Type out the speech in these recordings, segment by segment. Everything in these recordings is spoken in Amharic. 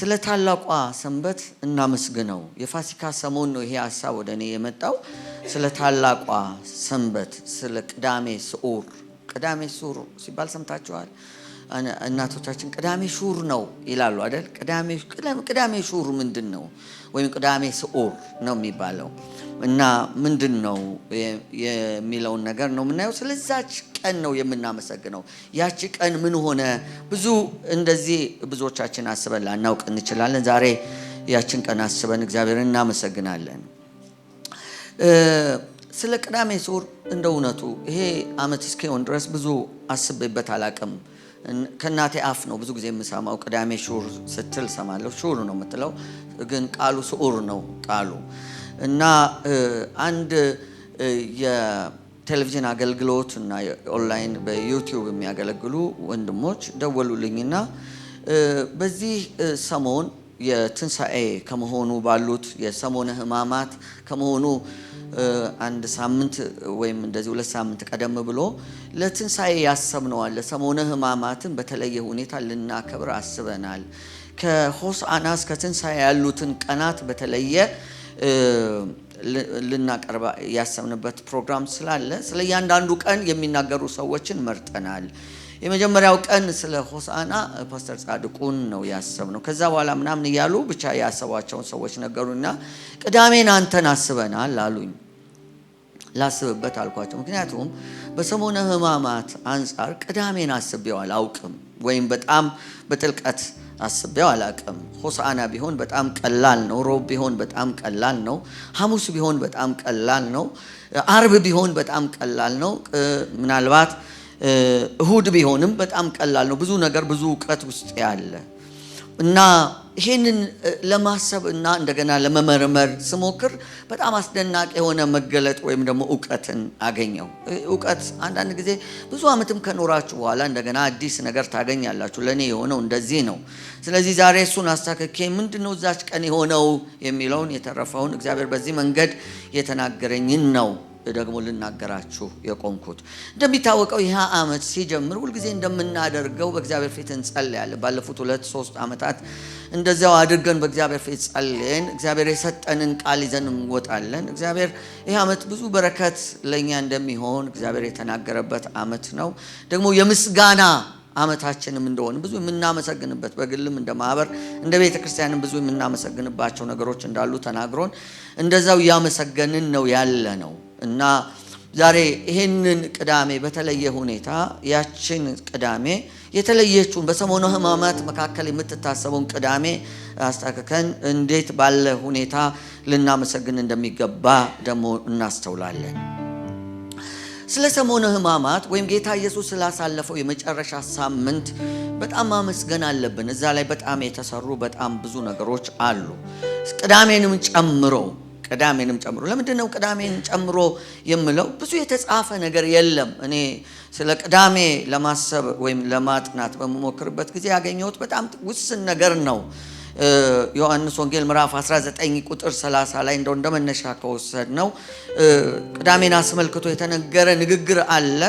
ስለ ታላቋ ሰንበት እናመስግነው። የፋሲካ ሰሞን ነው ይሄ ሐሳብ ወደኔ የመጣው። ስለ ታላቋ ሰንበት፣ ስለ ቅዳሜ ስዑር። ቅዳሜ ስዑር ሲባል ሰምታችኋል? እናቶቻችን ቅዳሜ ሹር ነው ይላሉ አይደል? ቅዳሜ ሹር ምንድነው? ወይም ቅዳሜ ስዑር ነው የሚባለው እና ምንድነው የሚለውን ነገር ነው የምናየው። ስለዛች ቀን ነው የምናመሰግነው። ያቺ ቀን ምን ሆነ? ብዙ እንደዚህ ብዙዎቻችን አስበን ላናውቅ እንችላለን። ዛሬ ያችን ቀን አስበን እግዚአብሔርን እናመሰግናለን። ስለ ቅዳሜ ስዑር እንደ እውነቱ ይሄ ዓመት እስኪሆን ድረስ ብዙ አስቤበት አላቅም። ከእናቴ አፍ ነው ብዙ ጊዜ የምሰማው። ቅዳሜ ሹር ስትል ሰማለሁ። ሹር ነው የምትለው፣ ግን ቃሉ ስዑር ነው ቃሉ። እና አንድ የቴሌቪዥን አገልግሎት እና ኦንላይን በዩቲዩብ የሚያገለግሉ ወንድሞች ደወሉልኝና በዚህ ሰሞን የትንሣኤ ከመሆኑ ባሉት የሰሞነ ሕማማት ከመሆኑ አንድ ሳምንት ወይም እንደዚህ 2 ሳምንት ቀደም ብሎ ለትንሣኤ ያሰብነዋል። ለሰሞነ ሕማማትን በተለየ ሁኔታ ልናከብር አስበናል። ከሆሳዕና እስከ ትንሣኤ ያሉትን ቀናት በተለየ ልናቀርብ ያሰብንበት ፕሮግራም ስላለ ስለ እያንዳንዱ ቀን የሚናገሩ ሰዎችን መርጠናል። የመጀመሪያው ቀን ስለ ሆሳዕና ፓስተር ጻድቁን ነው ያሰብነው። ከዛ በኋላ ምናምን እያሉ ብቻ ያሰቧቸውን ሰዎች ነገሩና ቅዳሜን አንተን አስበናል አሉኝ። ላስብበት አልኳቸው። ምክንያቱም በሰሞነ ሕማማት አንጻር ቅዳሜን አስቤው አላውቅም፣ ወይም በጣም በጥልቀት አስቤው አላውቅም። ሆሳዕና ቢሆን በጣም ቀላል ነው። ሮብ ቢሆን በጣም ቀላል ነው። ሐሙስ ቢሆን በጣም ቀላል ነው። አርብ ቢሆን በጣም ቀላል ነው። ምናልባት እሁድ ቢሆንም በጣም ቀላል ነው። ብዙ ነገር ብዙ እውቀት ውስጥ ያለ እና ይሄንን ለማሰብ እና እንደገና ለመመርመር ስሞክር በጣም አስደናቂ የሆነ መገለጥ ወይም ደግሞ እውቀትን አገኘው። እውቀት አንዳንድ ጊዜ ብዙ ዓመትም ከኖራችሁ በኋላ እንደገና አዲስ ነገር ታገኛላችሁ። ለኔ የሆነው እንደዚህ ነው። ስለዚህ ዛሬ እሱን አስተካክዬ ምንድነው እዛች ቀን የሆነው የሚለውን የተረፈውን እግዚአብሔር በዚህ መንገድ የተናገረኝን ነው ደግሞ ልናገራችሁ የቆምኩት። እንደሚታወቀው ይህ ዓመት ሲጀምር ሁልጊዜ እንደምናደርገው በእግዚአብሔር ፊት እንጸልያለን። ባለፉት 2-3 ዓመታት እንደዚያው አድርገን በእግዚአብሔር ፊት ጸልየን እግዚአብሔር የሰጠንን ቃል ይዘን እንወጣለን። እግዚአብሔር ይህ ዓመት ብዙ በረከት ለኛ እንደሚሆን እግዚአብሔር የተናገረበት ዓመት ነው። ደግሞ የምስጋና ዓመታችንም እንደሆነ ብዙ የምናመሰግንበት በግልም እንደ ማህበር እንደ ቤተ ክርስቲያንም ብዙ የምናመሰግንባቸው ነገሮች እንዳሉ ተናግሮን እንደዛው እያመሰገንን ነው ያለ ነው እና ዛሬ ይሄንን ቅዳሜ በተለየ ሁኔታ ያችን ቅዳሜ የተለየችውን በሰሞነ ሕማማት መካከል የምትታሰበውን ቅዳሜ አስተካክለን እንዴት ባለ ሁኔታ ልናመሰግን እንደሚገባ ደግሞ እናስተውላለን። ስለ ሰሞነ ሕማማት ወይም ጌታ ኢየሱስ ስላሳለፈው የመጨረሻ ሳምንት በጣም ማመስገን አለብን። እዛ ላይ በጣም የተሰሩ በጣም ብዙ ነገሮች አሉ፣ ቅዳሜንም ጨምሮ። ለምንድን ነው ቅዳሜን ጨምሮ የምለው? ብዙ የተጻፈ ነገር የለም። እኔ ስለ ቅዳሜ ለማሰብ ወይም ለማጥናት በመሞክርበት ጊዜ ያገኘሁት በጣም ውስን ነገር ነው። ዮሐንስ ወንጌል ምዕራፍ 19 ቁጥር 30 ላይ እንደ መነሻ ከወሰድ ነው ቅዳሜን አስመልክቶ የተነገረ ንግግር አለ።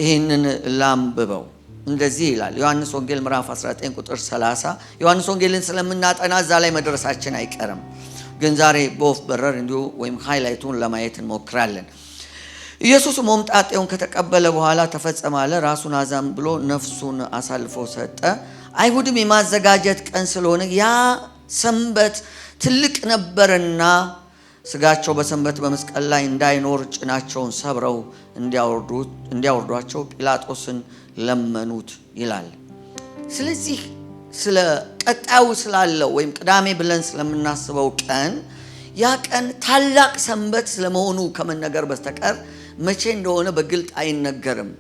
ይህንን ላንብበው። እንደዚህ ይላል ዮሐንስ ወንጌል ምዕራፍ 19 ቁጥር 30። ዮሐንስ ወንጌልን ስለምናጠና እዛ ላይ መድረሳችን አይቀርም፣ ግን ዛሬ በወፍ በረር እንዲሁ ወይም ሃይላይቱን ለማየት እንሞክራለን። ኢየሱስ ሆምጣጤውን ከተቀበለ በኋላ ተፈጸመ አለ። ራሱን አዛም ብሎ ነፍሱን አሳልፎ ሰጠ። አይሁድም የማዘጋጀት ቀን ስለሆነ ያ ሰንበት ትልቅ ነበርና ስጋቸው በሰንበት በመስቀል ላይ እንዳይኖር ጭናቸውን ሰብረው እንዲያወርዷቸው ጲላጦስን ለመኑት ይላል። ስለዚህ ስለ ቀጣዩ ስላለው ወይም ቅዳሜ ብለን ስለምናስበው ቀን ያ ቀን ታላቅ ሰንበት ስለመሆኑ ከመነገር በስተቀር መቼ እንደሆነ በግልጥ አይነገርም።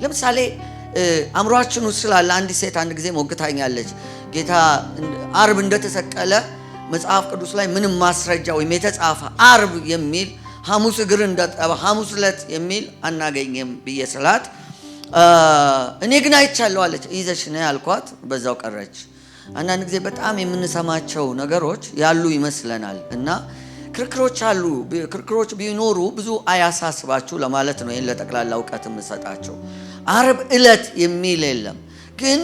ለምሳሌ አእምሯችን ውስጥ ስላለ አንዲት ሴት አንድ ጊዜ ሞግታኛለች። ጌታ አርብ እንደተሰቀለ መጽሐፍ ቅዱስ ላይ ምንም ማስረጃ ወይም የተጻፈ አርብ የሚል ሐሙስ እግር እንደጠበ ሐሙስ ዕለት የሚል አናገኝም ብዬ ስላት እኔ ግን አይቻለሁ አለች። ይዘሽ ነይ አልኳት፣ በዛው ቀረች። አንዳንድ ጊዜ በጣም የምንሰማቸው ነገሮች ያሉ ይመስለናል እና ክርክሮች አሉ። ክርክሮች ቢኖሩ ብዙ አያሳስባችሁ ለማለት ነው። ይሄን ለጠቅላላ እውቀት የምሰጣቸው። አርብ ዕለት የሚል የለም። ግን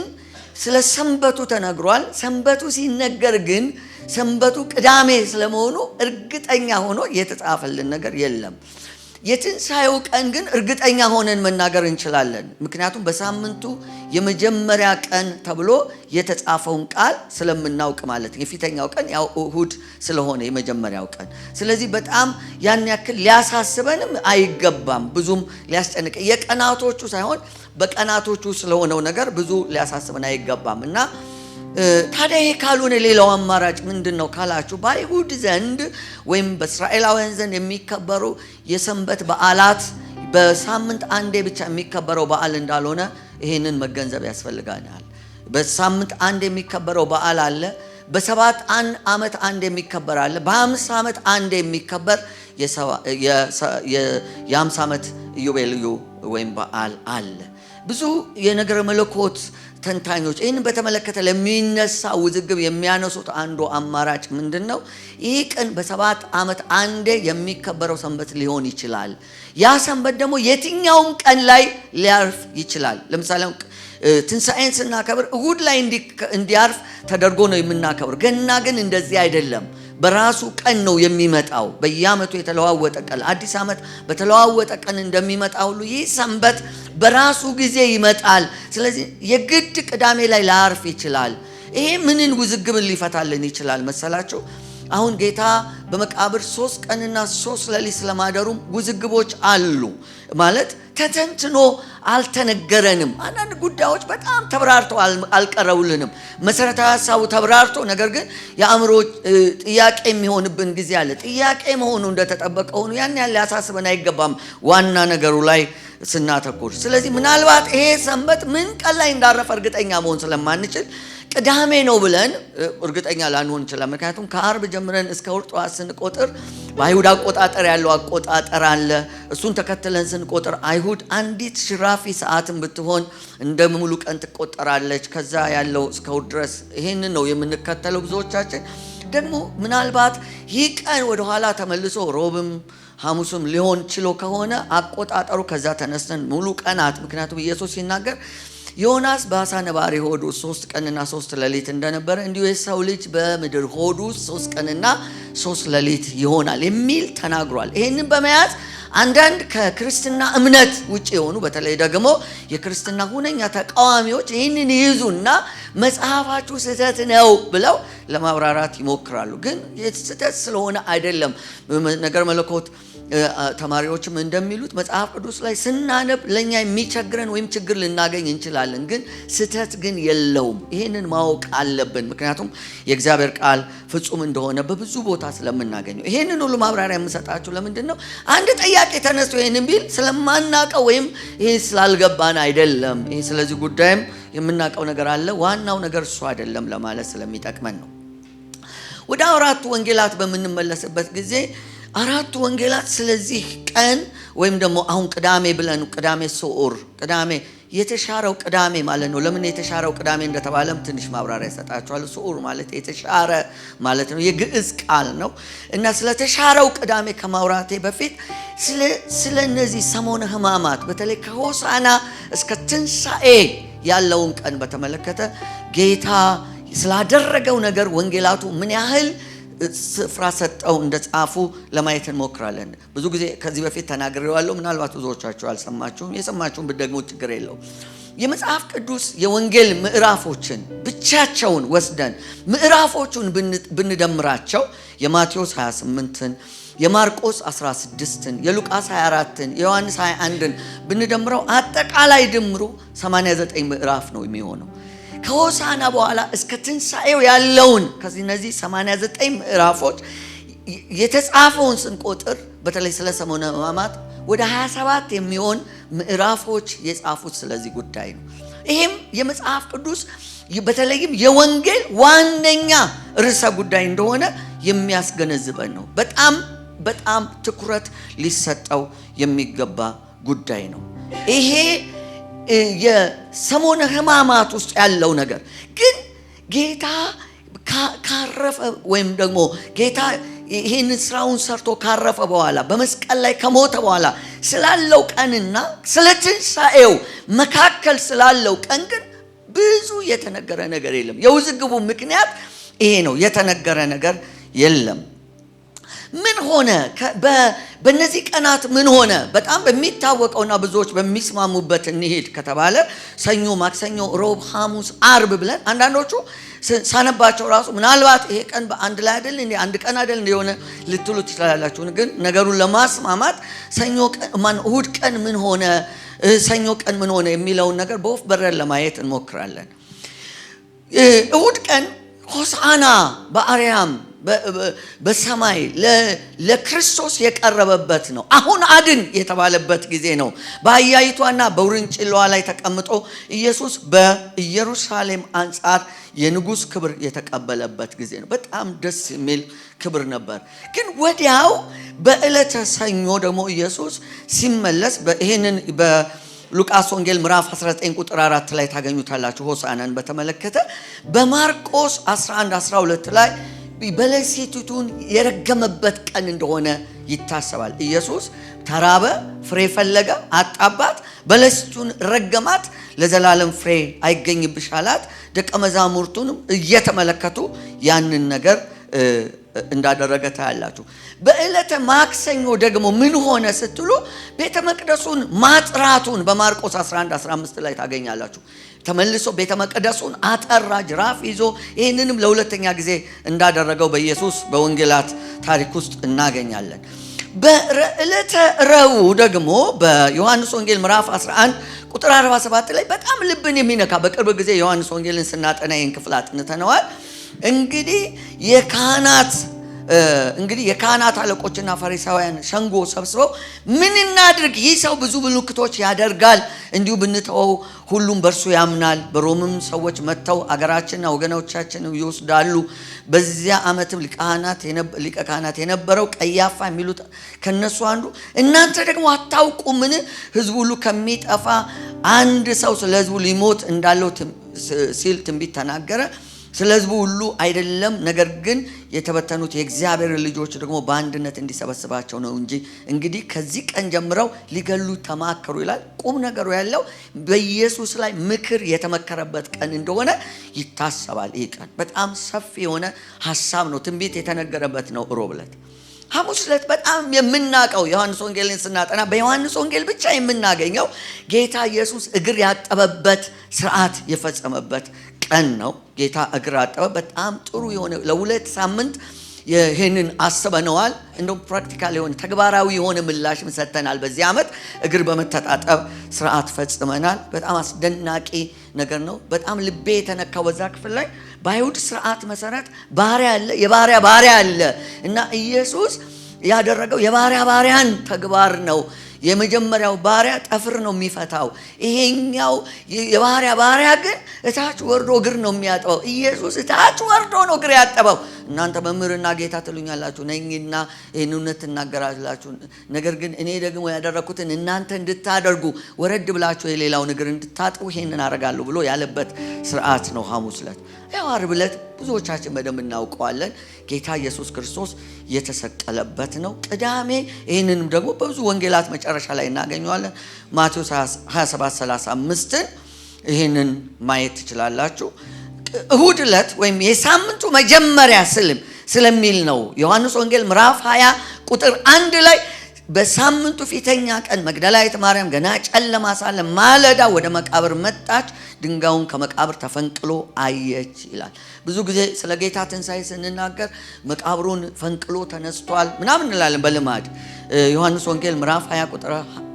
ስለ ሰንበቱ ተነግሯል። ሰንበቱ ሲነገር ግን ሰንበቱ ቅዳሜ ስለመሆኑ እርግጠኛ ሆኖ የተጻፈልን ነገር የለም። የትንሣኤው ቀን ግን እርግጠኛ ሆነን መናገር እንችላለን። ምክንያቱም በሳምንቱ የመጀመሪያ ቀን ተብሎ የተጻፈውን ቃል ስለምናውቅ ማለት ነው። የፊተኛው ቀን ያው እሁድ ስለሆነ የመጀመሪያው ቀን፣ ስለዚህ በጣም ያን ያክል ሊያሳስበንም አይገባም። ብዙም ሊያስጨንቅ የቀናቶቹ ሳይሆን በቀናቶቹ ስለሆነው ነገር ብዙ ሊያሳስበን አይገባም። እና ታዲያ ይሄ ካልሆነ ሌላው አማራጭ ምንድነው ካላችሁ በአይሁድ ዘንድ ወይም በእስራኤላውያን ዘንድ የሚከበሩ የሰንበት በዓላት በሳምንት አንዴ ብቻ የሚከበረው በዓል እንዳልሆነ ይሄንን መገንዘብ ያስፈልጋናል። በሳምንት አንዴ የሚከበረው በዓል አለ። በሰባት ዓመት አንዴ የሚከበር አለ። በ50 ዓመት አንዴ የሚከበር የ50 ዓመት ኢዮቤልዩ ወይም በዓል አለ። ብዙ የነገረ መለኮት ተንታኞች ይህን በተመለከተ ለሚነሳ ውዝግብ የሚያነሱት አንዱ አማራጭ ምንድነው? ይህ ቀን በ7 ዓመት አንዴ የሚከበረው ሰንበት ሊሆን ይችላል። ያ ሰንበት ደግሞ የትኛውም ቀን ላይ ሊያርፍ ይችላል። ለምሳሌ ትንሣኤን ስናከብር እሁድ ላይ እንዲያርፍ ተደርጎ ነው የምናከብር። ገና ግን እንደዚህ አይደለም። በራሱ ቀን ነው የሚመጣው። በየዓመቱ የተለዋወጠ ቀን፣ አዲስ ዓመት በተለዋወጠ ቀን እንደሚመጣ ሁሉ ይህ ሰንበት በራሱ ጊዜ ይመጣል። ስለዚህ የግድ ቅዳሜ ላይ ላያርፍ ይችላል። ይሄ ምንን ውዝግብን ሊፈታልን ይችላል መሰላችሁ? አሁን ጌታ በመቃብር 3 ቀንና 3 ሌሊት ስለማደሩም ውዝግቦች አሉ። ማለት ተተንትኖ አልተነገረንም። አንዳንድ ጉዳዮች በጣም ተብራርተው አልቀረቡልንም። መሰረታዊ ሐሳቡ ተብራርቶ ነገር ግን የአእምሮ ጥያቄ የሚሆንብን ጊዜ አለ። ጥያቄ መሆኑ እንደተጠበቀ ሆኖ ያን ያህል ሊያሳስበን አይገባም ዋና ነገሩ ላይ ስናተኩር። ስለዚህ ምናልባት ይሄ ሰንበት ምን ቀን ላይ እንዳረፈ እርግጠኛ መሆን ስለማንችል ቅዳሜ ነው ብለን እርግጠኛ ላንሆን እንችላለን። ምክንያቱም ከአርብ ጀምረን እስከ እሑድ ጠዋት ስንቆጥር በአይሁድ አቆጣጠር ያለው አቆጣጠር አለ። እሱን ተከትለን ስንቆጥር አይሁድ አንዲት ሽራፊ ሰዓትን ብትሆን እንደ ሙሉ ቀን ትቆጠራለች። ከዛ ያለው እስከ እሑድ ድረስ ይሄንን ነው የምንከተለው ብዙዎቻችን። ደግሞ ምናልባት ይህ ቀን ወደኋላ ተመልሶ ሮብም ሐሙስም ሊሆን ችሎ ከሆነ አቆጣጠሩ ከዛ ተነስተን ሙሉ ቀናት፣ ምክንያቱም ኢየሱስ ሲናገር ዮናስ በአሳ ነባሪ ሆድ ውስጥ 3 ቀንና 3 ሌሊት እንደነበረ እንዲሁ የሰው ልጅ በምድር ሆድ ውስጥ 3 ቀንና 3 ሌሊት ይሆናል የሚል ተናግሯል። ይህንን በመያዝ አንዳንድ ከክርስትና እምነት ውጭ የሆኑ በተለይ ደግሞ የክርስትና ሁነኛ ተቃዋሚዎች ይህንን ይይዙና መጽሐፋችሁ ስህተት ነው ብለው ለማብራራት ይሞክራሉ። ግን ስህተት ስለሆነ አይደለም። ነገር መለኮት ተማሪዎችም እንደሚሉት መጽሐፍ ቅዱስ ላይ ስናነብ ለኛ የሚቸግረን ወይም ችግር ልናገኝ እንችላለን፣ ግን ስህተት ግን የለውም። ይሄንን ማወቅ አለብን። ምክንያቱም የእግዚአብሔር ቃል ፍጹም እንደሆነ በብዙ ቦታ ስለምናገኘው። ይሄንን ሁሉ ማብራሪያ የምሰጣችሁ ለምንድን ነው? አንድ ጥያቄ ተነስቶ ይሄንን ቢል ስለማናቀው ወይም ይሄ ስላልገባን አይደለም። ይሄ ስለዚህ ጉዳይም የምናቀው ነገር አለ። ዋናው ነገር እሱ አይደለም ለማለት ስለሚጠቅመን ነው። ወደ 4ቱ ወንጌላት በምንመለስበት ጊዜ 4ቱ ወንጌላት ስለዚህ ቀን ወይም ደግሞ አሁን ቅዳሜ ብለን ቅዳሜ ስዑር፣ ቅዳሜ የተሻረው ቅዳሜ ማለት ነው። ለምን የተሻረው ቅዳሜ እንደተባለም ትንሽ ማብራሪያ ይሰጣቸዋል። ስዑር ማለት የተሻረ ማለት ነው፣ የግዕዝ ቃል ነው። እና ስለ ተሻረው ቅዳሜ ከማውራቴ በፊት ስለ እነዚህ ሰሞነ ሕማማት በተለይ ከሆሳና እስከ ትንሣኤ ያለውን ቀን በተመለከተ ጌታ ስላደረገው ነገር ወንጌላቱ ምን ያህል ስፍራ ሰጠው እንደጻፉ ለማየት እንሞክራለን። ብዙ ጊዜ ከዚህ በፊት ተናግሬዋለሁ። ምናልባት ብዙዎቻችሁ አልሰማችሁም። የሰማችሁም ብትደግሙ ችግር የለው። የመጽሐፍ ቅዱስ የወንጌል ምዕራፎችን ብቻቸውን ወስደን ምዕራፎቹን ብንደምራቸው የማቴዎስ 28ን፣ የማርቆስ 16ን፣ የሉቃስ 24ን፣ የዮሐንስ 21ን ብንደምረው አጠቃላይ ድምሩ 89 ምዕራፍ ነው የሚሆነው። ከሆሳና በኋላ እስከ ትንሣኤው ያለውን ከዚህ እነዚህ 89 ምዕራፎች የተጻፈውን ስንቆጥር በተለይ ስለ ሰሞነ ሕማማት ወደ 27 የሚሆን ምዕራፎች የጻፉት ስለዚህ ጉዳይ ነው። ይሄም የመጽሐፍ ቅዱስ በተለይም የወንጌል ዋነኛ ርዕሰ ጉዳይ እንደሆነ የሚያስገነዝበን ነው። በጣም ትኩረት ሊሰጠው የሚገባ ጉዳይ ነው። ይሄ የሰሞነ ሕማማት ውስጥ ያለው ነገር ግን ጌታ ካረፈ ወይም ደግሞ ጌታ ይህንን ስራውን ሰርቶ ካረፈ በኋላ በመስቀል ላይ ከሞተ በኋላ ስላለው ቀንና ስለ ትንሣኤው መካከል ስላለው ቀን ግን ብዙ የተነገረ ነገር የለም። የውዝግቡ ምክንያት ይሄ ነው። የተነገረ ነገር የለም። ምን ሆነ? በእነዚህ ቀናት ምን ሆነ? በጣም በሚታወቀውና ብዙዎች በሚስማሙበት እንሂድ ከተባለ ሰኞ፣ ማክሰኞ፣ ሮብ፣ ሐሙስ፣ አርብ ብለን አንዳንዶቹ ሳነባቸው ራሱ ምናልባት ይሄ ቀን በአንድ ላይ አይደል እንዴ አንድ ቀን አይደል እንደሆነ ልትሉ ትችላላችሁ። ግን ነገሩን ለማስማማት ሰኞ ቀን እሁድ ቀን ምን ሆነ፣ ሰኞ ቀን ምን ሆነ የሚለውን ነገር በወፍ በረር ለማየት እንሞክራለን። እሁድ ቀን ሆሳዕና በአርያም በሰማይ ለክርስቶስ የቀረበበት ነው። አሁን አድን የተባለበት ጊዜ ነው። በአህያይቷና በውርንጭላዋ ላይ ተቀምጦ ኢየሱስ በኢየሩሳሌም አንጻር የንጉሥ ክብር የተቀበለበት ጊዜ ነው። በጣም ደስ የሚል ክብር ነበር። ግን ወዲያው በዕለተ ሰኞ ደግሞ ኢየሱስ ሲመለስ ይሄንን በሉቃስ ወንጌል ምዕራፍ 19 ቁጥር 4 ላይ ታገኙታላችሁ። ሆሳዕናን በተመለከተ በማርቆስ 11:12 ላይ በለሲቱን የረገመበት ቀን እንደሆነ ይታሰባል። ኢየሱስ ተራበ፣ ፍሬ ፈለገ፣ አጣባት፣ በለሲቱን ረገማት፣ ለዘላለም ፍሬ አይገኝብሽ አላት። ደቀ መዛሙርቱንም እየተመለከቱ ያንን ነገር እንዳደረገ ታያላችሁ። በዕለተ ማክሰኞ ደግሞ ምን ሆነ ስትሉ ቤተ መቅደሱን ማጥራቱን በማርቆስ 11:15 ላይ ታገኛላችሁ። ተመልሶ ቤተ መቅደሱን አጠራ፣ ጅራፍ ይዞ። ይህንንም ለሁለተኛ ጊዜ እንዳደረገው በኢየሱስ በወንጌላት ታሪክ ውስጥ እናገኛለን። በዕለተ ረቡዕ ደግሞ በዮሐንስ ወንጌል ምዕራፍ 11 ቁጥር 47 ላይ በጣም ልብን የሚነካ በቅርብ ጊዜ ዮሐንስ ወንጌልን ስናጠና ይህን ክፍል አጥንተነዋል። እንግዲህ የካህናት አለቆችና ፈሪሳውያን ሸንጎ ሰብስበው ምን እናድርግ? ይህ ሰው ብዙ ምልክቶች ያደርጋል፣ እንዲሁ ብንተወው ሁሉም በእርሱ ያምናል። በሮምም ሰዎች መጥተው አገራችንና ወገኖቻችን ይወስዳሉ። በዚያ ዓመትም ሊቀ ካህናት የነበረው ቀያፋ የሚሉት ከነሱ አንዱ እናንተ ደግሞ አታውቁምን? ሕዝቡ ሁሉ ከሚጠፋ አንድ ሰው ስለ ሕዝቡ ሊሞት እንዳለው ሲል ትንቢት ተናገረ። ስለ ሕዝቡ ሁሉ አይደለም፣ ነገር ግን የተበተኑት የእግዚአብሔር ልጆች ደግሞ በአንድነት እንዲሰበስባቸው ነው እንጂ። እንግዲህ ከዚህ ቀን ጀምረው ሊገሉ ተማከሩ ይላል። ቁም ነገሩ ያለው በኢየሱስ ላይ ምክር የተመከረበት ቀን እንደሆነ ይታሰባል። ይህ ቀን በጣም ሰፊ የሆነ ሐሳብ ነው፣ ትንቢት የተነገረበት ነው። ሮብ ዕለት፣ ሐሙስ ዕለት በጣም የምናውቀው ዮሐንስ ወንጌልን ስናጠና በዮሐንስ ወንጌል ብቻ የምናገኘው ጌታ ኢየሱስ እግር ያጠበበት ስርዓት የፈጸመበት ቀን ነው። ጌታ እግር አጠበ። በጣም ጥሩ የሆነ ለሁለት ሳምንት ይህንን አስበነዋል። እንደውም ፕራክቲካል የሆነ ተግባራዊ የሆነ ምላሽም ሰጥተናል። በዚህ ዓመት እግር በመተጣጠብ ስርዓት ፈጽመናል። በጣም አስደናቂ ነገር ነው። በጣም ልቤ የተነካው በዛ ክፍል ላይ በአይሁድ ስርዓት መሰረት ባሪያ አለ፣ የባሪያ ባሪያ አለ እና ኢየሱስ ያደረገው የባሪያን ተግባር ነው። የመጀመሪያው ባሪያ ጠፍር ነው የሚፈታው። ይሄኛው የባሪያ ግን እታች ወርዶ እግር ነው የሚያጥበው። ኢየሱስ እታች ወርዶ ነው እግር ያጠበው። እናንተ መምህርና ጌታ ትሉኛላችሁ ነኝና ይህን እውነት ትናገራላችሁ፣ ነገር ግን እኔ ደግሞ ያደረኩትን እናንተ እንድታደርጉ ወረድ ብላችሁ የሌላውን እግር እንድታጥቡ ይሄንን አደርጋለሁ ብሎ ያለበት ስርዓት ነው ሐሙስ ዕለት። ያው ዓርብ ዕለት ብዙዎቻችን በደንብ እናውቀዋለን፣ ጌታ ኢየሱስ ክርስቶስ የተሰቀለበት ነው። ቅዳሜ ይህንንም ደግሞ በብዙ ወንጌላት መጨረሻ ላይ እናገኘዋለን። ማቴዎስ 27:35 ይህንን ማየት ትችላላችሁ። እሁድ ዕለት ወይም የሳምንቱ መጀመሪያ ስለሚል ነው። ዮሐንስ ወንጌል ምዕራፍ 20 ቁጥር 1 ላይ በሳምንቱ ፊተኛ ቀን መግደላዊት ማርያም ገና ጨለማ ሳለ ማለዳ ወደ መቃብር መጣች፣ ድንጋዩን ከመቃብር ተፈንቅሎ አየች ይላል። ብዙ ጊዜ ስለ ጌታ ትንሣኤ ስንናገር መቃብሩን ፈንቅሎ ተነስቷል ምናምን እንላለን በልማድ። ዮሐንስ ወንጌል ምዕራፍ 20 ቁጥር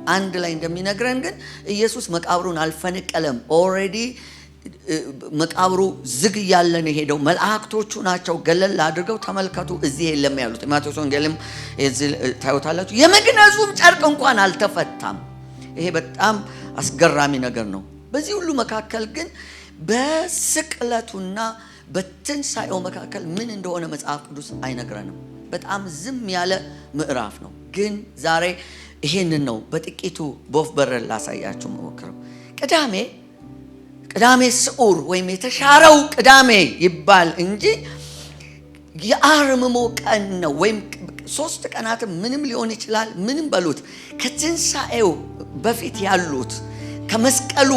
1 ላይ እንደሚነግረን ግን ኢየሱስ መቃብሩን አልፈነቀለም። ኦልሬዲ መቃብሩ ዝግ እያለ ነው ሄደው። መላእክቶቹ ናቸው ገለል አድርገው ተመልከቱ እዚህ የለም ያሉት። ማቴዎስ ወንጌልም ታዩታላችሁ። የመግነዙም ጨርቅ እንኳን አልተፈታም። ይሄ በጣም አስገራሚ ነገር ነው። በዚህ ሁሉ መካከል ግን በስቅለቱና በትንሣኤው መካከል ምን እንደሆነ መጽሐፍ ቅዱስ አይነግረንም። በጣም ዝም ያለ ምዕራፍ ነው። ግን ዛሬ ይሄንን ነው በጥቂቱ በወፍ በረር ላሳያችሁ መሞክረው። ቅዳሜ ስዑር ወይም የተሻረው ቅዳሜ ይባል እንጂ የአርምሞ ቀን ነው። ወይም 3 ቀናትም ምንም ሊሆን ይችላል። ምንም በሉት ከትንሣኤው በፊት ያሉት ከመስቀሉ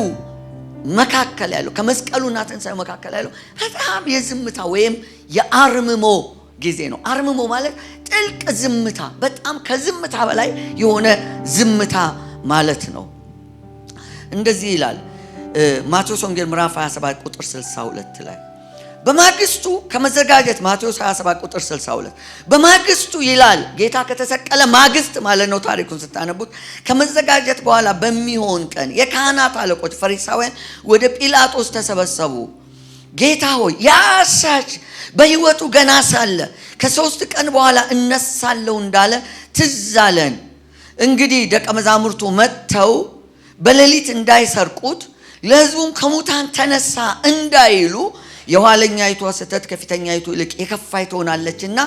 መካከል ያለው ከመስቀሉና ትንሣኤው መካከል ያለው በጣም የዝምታ ወይም የአርምሞ ጊዜ ነው። አርምሞ ማለት ጥልቅ ዝምታ፣ በጣም ከዝምታ በላይ የሆነ ዝምታ ማለት ነው። እንደዚህ ይላል ማቴዎስ ወንጌል ምዕራፍ 27 ቁጥር 62 ላይ በማግስቱ ከመዘጋጀት ማቴዎስ 27 ቁጥር 62 በማግስቱ ይላል ጌታ ከተሰቀለ ማግስት ማለት ነው። ታሪኩን ስታነቡት ከመዘጋጀት በኋላ በሚሆን ቀን የካህናት አለቆች ፈሪሳውያን ወደ ጲላጦስ ተሰበሰቡ። ጌታ ሆይ ያሳች በሕይወቱ ገና ሳለ ከ3 ቀን በኋላ እነሳለሁ እንዳለ ትዝ አለን። እንግዲህ ደቀ መዛሙርቱ መጥተው በሌሊት እንዳይሰርቁት ለሕዝቡም ከሙታን ተነሳ እንዳይሉ የኋለኛይቱ ስህተት ከፊተኛይቱ ይልቅ የከፋይ ትሆናለችና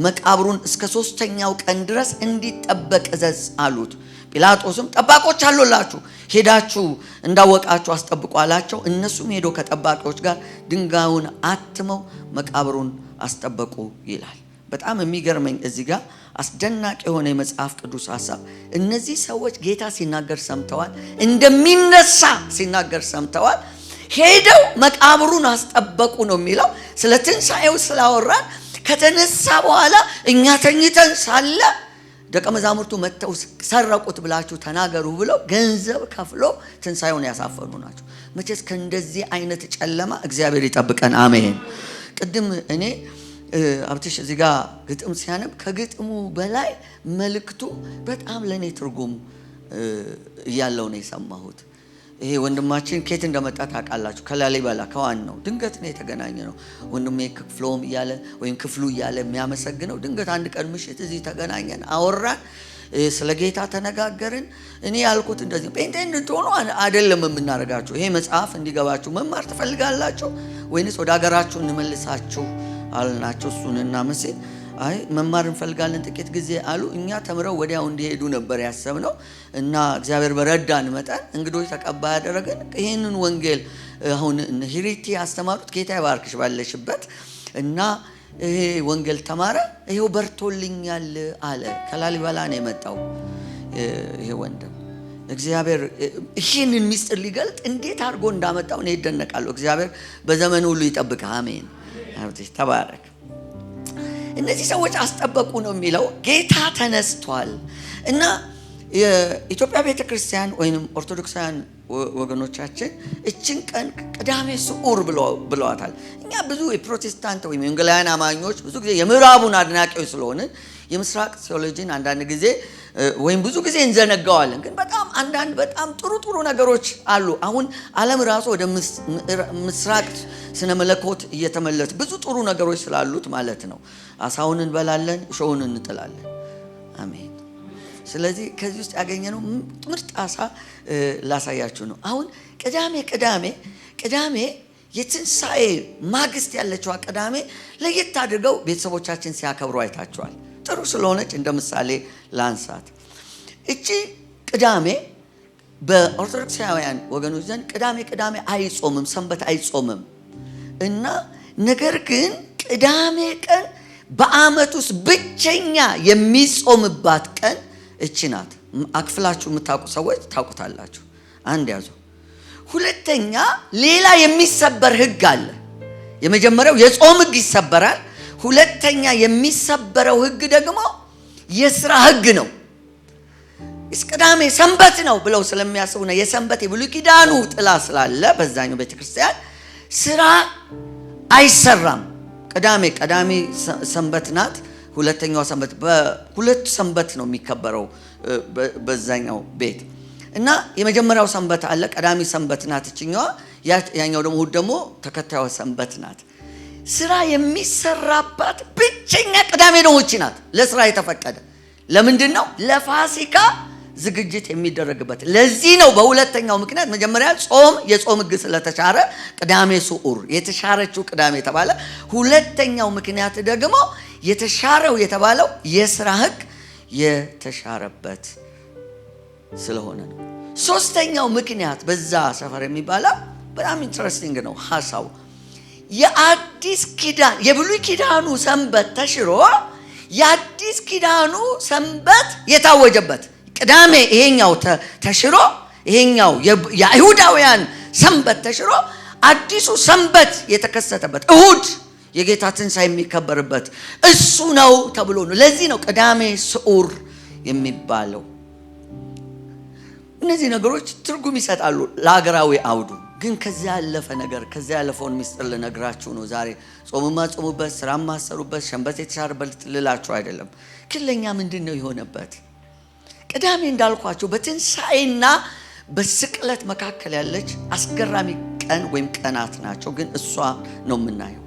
መቃብሩን እስከ 3ኛው ቀን ድረስ እንዲጠበቅ እዘዝ አሉት። ጲላጦስም ጠባቆች አሉላችሁ፣ ሄዳችሁ እንዳወቃችሁ አስጠብቁ አላቸው። እነሱም ሄዶ ከጠባቂዎች ጋር ድንጋዩን አትመው መቃብሩን አስጠበቁ ይላል። በጣም የሚገርመኝ እዚህ ጋር አስደናቂ የሆነ የመጽሐፍ ቅዱስ ሐሳብ፣ እነዚህ ሰዎች ጌታ ሲናገር ሰምተዋል፣ እንደሚነሳ ሲናገር ሰምተዋል። ሄደው መቃብሩን አስጠበቁ ነው የሚለው። ስለ ትንሣኤው ስላወራን ከተነሳ በኋላ እኛ ተኝተን ሳለ ደቀ መዛሙርቱ መጥተው ሰረቁት ብላችሁ ተናገሩ ብለው ገንዘብ ከፍሎ ትንሣኤውን ያሳፈኑ ናቸው። መቼስ ከእንደዚህ አይነት ጨለማ እግዚአብሔር ይጠብቀን። አሜን። ቅድም እኔ አብትሽ እዚህ ጋር ግጥም ሲያነብ ከግጥሙ በላይ መልእክቱ በጣም ለእኔ ትርጉም እያለው ነው የሰማሁት። ይሄ ወንድማችን ከየት እንደመጣ ታውቃላችሁ? ከላሊበላ ከዋናው ድንገት ነው የተገናኘ ነው። ወንድሜ ክፍሎም እያለ ወይም ክፍሉ እያለ የሚያመሰግነው ድንገት አንድ ቀን ምሽት እዚህ ተገናኘን፣ አወራን፣ ስለ ጌታ ተነጋገርን። እኔ ያልኩት እንደዚህ ጴንጤ እንድትሆኑ አይደለም የምናደርጋችሁ፣ ይሄ መጽሐፍ እንዲገባችሁ መማር ትፈልጋላችሁ ወይንስ ወደ ሀገራችሁ እንመልሳችሁ አልናቸው። እሱንና መሴል አይ መማር እንፈልጋለን ጥቂት ጊዜ አሉ። እኛ ተምረው ወዲያው እንዲሄዱ ነበር ያሰብነው እና እግዚአብሔር በረዳን መጠን እንግዶች ተቀባይ ያደረገን። ይህንን ወንጌል አሁን ሂሪቲ አስተማሩት። ጌታ ይባርክሽ ባለሽበት እና ይሄ ወንጌል ተማረ። ይሄው በርቶልኛል አለ። ከላሊበላ ነው የመጣው ይሄ ወንድም። እግዚአብሔር ይህንን ሚስጥር ሊገልጥ እንዴት አድርጎ እንዳመጣው እኔ ይደነቃለሁ። እግዚአብሔር በዘመኑ ሁሉ ይጠብቅ። አሜን። ተባረክ። እነዚህ ሰዎች አስጠበቁ ነው የሚለው። ጌታ ተነስቷል እና የኢትዮጵያ ቤተክርስቲያን ወይንም ኦርቶዶክሳውያን ወገኖቻችን እችን ቀን ቅዳሜ ስዑር ብለዋታል። እኛ ብዙ የፕሮቴስታንት ወይም የወንጌላውያን አማኞች ብዙ ጊዜ የምዕራቡን አድናቂዎች ስለሆነ የምስራቅ ቴዎሎጂን አንዳንድ ጊዜ ወይም ብዙ ጊዜ እንዘነጋዋለን። ግን በጣም አንዳንድ በጣም ጥሩ ነገሮች አሉ። አሁን ዓለም ራሱ ወደ ምስራቅ ስነ መለኮት እየተመለሰ ብዙ ጥሩ ነገሮች ስላሉት ማለት ነው። አሳውን እንበላለን፣ እሾውን እንጥላለን። አሜን። ስለዚህ ከዚህ ውስጥ ያገኘነው ምርጥ አሳ ላሳያችሁ ነው። አሁን ቅዳሜ የትንሣኤ ማግስት ያለችዋ ቅዳሜ ለየት አድርገው ቤተሰቦቻችን ሲያከብሩ አይታችኋል። ጥሩ ስለሆነች እንደ ምሳሌ ላንሳት። እቺ ቅዳሜ በኦርቶዶክሳውያን ወገኖች ዘንድ ቅዳሜ አይጾምም፣ ሰንበት አይጾምም እና ነገር ግን ቅዳሜ ቀን በዓመት ውስጥ ብቸኛ የሚጾምባት ቀን እቺ ናት። አክፍላችሁ የምታውቁ ሰዎች ታውቁታላችሁ። አንድ ያዙ። ሁለተኛ ሌላ የሚሰበር ሕግ አለ። የመጀመሪያው የጾም ሕግ ይሰበራል። ሁለተኛ የሚሰበረው ሕግ ደግሞ የሥራ ሕግ ነው። ቅዳሜ ሰንበት ነው ብለው ስለሚያስቡ ነው። የሰንበት የብሉይ ኪዳኑ ጥላ ስላለ በዛኛው ቤተክርስቲያን ስራ አይሰራም። ቅዳሜ ሰንበት ናት። ሁለተኛው ሰንበት በሁለት ሰንበት ነው የሚከበረው በዛኛው ቤት እና የመጀመሪያው ሰንበት አለ። ቀዳሚ ሰንበት ናት እችኛዋ። ያኛው ደግሞ እሑድ ደግሞ ተከታዩ ሰንበት ናት። ስራ የሚሰራባት ብቸኛ ቅዳሜ ነው። እቺ ናት ለስራ የተፈቀደ። ለምንድን ነው? ለፋሲካ ዝግጅት የሚደረግበት። ለዚህ ነው በሁለተኛው ምክንያት መጀመሪያ የጾም ሕግ ስለተሻረ ቅዳሜ ስዑር የተሻረችው ቅዳሜ የተባለ። ሁለተኛው ምክንያት ደግሞ የተሻረው የተባለው የሥራ ሕግ የተሻረበት ስለሆነ ነው። ሶስተኛው ምክንያት በዛ ሰፈር የሚባለው በጣም ኢንትረስቲንግ ነው ሐሳቡ። የአዲስ ኪዳን የብሉይ ኪዳኑ ሰንበት ተሽሮ የአዲስ ኪዳኑ ሰንበት የታወጀበት ቅዳሜ ይሄኛው ተሽሮ ይሄኛው የአይሁዳውያን ሰንበት ተሽሮ አዲሱ ሰንበት የተከሰተበት እሁድ የጌታ ትንሣኤ የሚከበርበት እሱ ነው ተብሎ ነው። ለዚህ ነው ቅዳሜ ስዑር የሚባለው። እነዚህ ነገሮች ትርጉም ይሰጣሉ ለሀገራዊ አውዱ። ግን ከዚያ ያለፈ ነገር ከዚያ ያለፈውን ምስጢር ልነግራችሁ ነው ዛሬ። ጾምማ ጾሙበት፣ ስራማ ሰሩበት፣ ሰንበት የተሻረበት ልላችሁ አይደለም። ግን ለኛ ምንድነው የሆነበት? ቅዳሜ እንዳልኳችሁ በትንሣኤና በስቅለት መካከል ያለች አስገራሚ ቀን ወይም ቀናት ናቸው። ግን እሷ ነው የምናየው።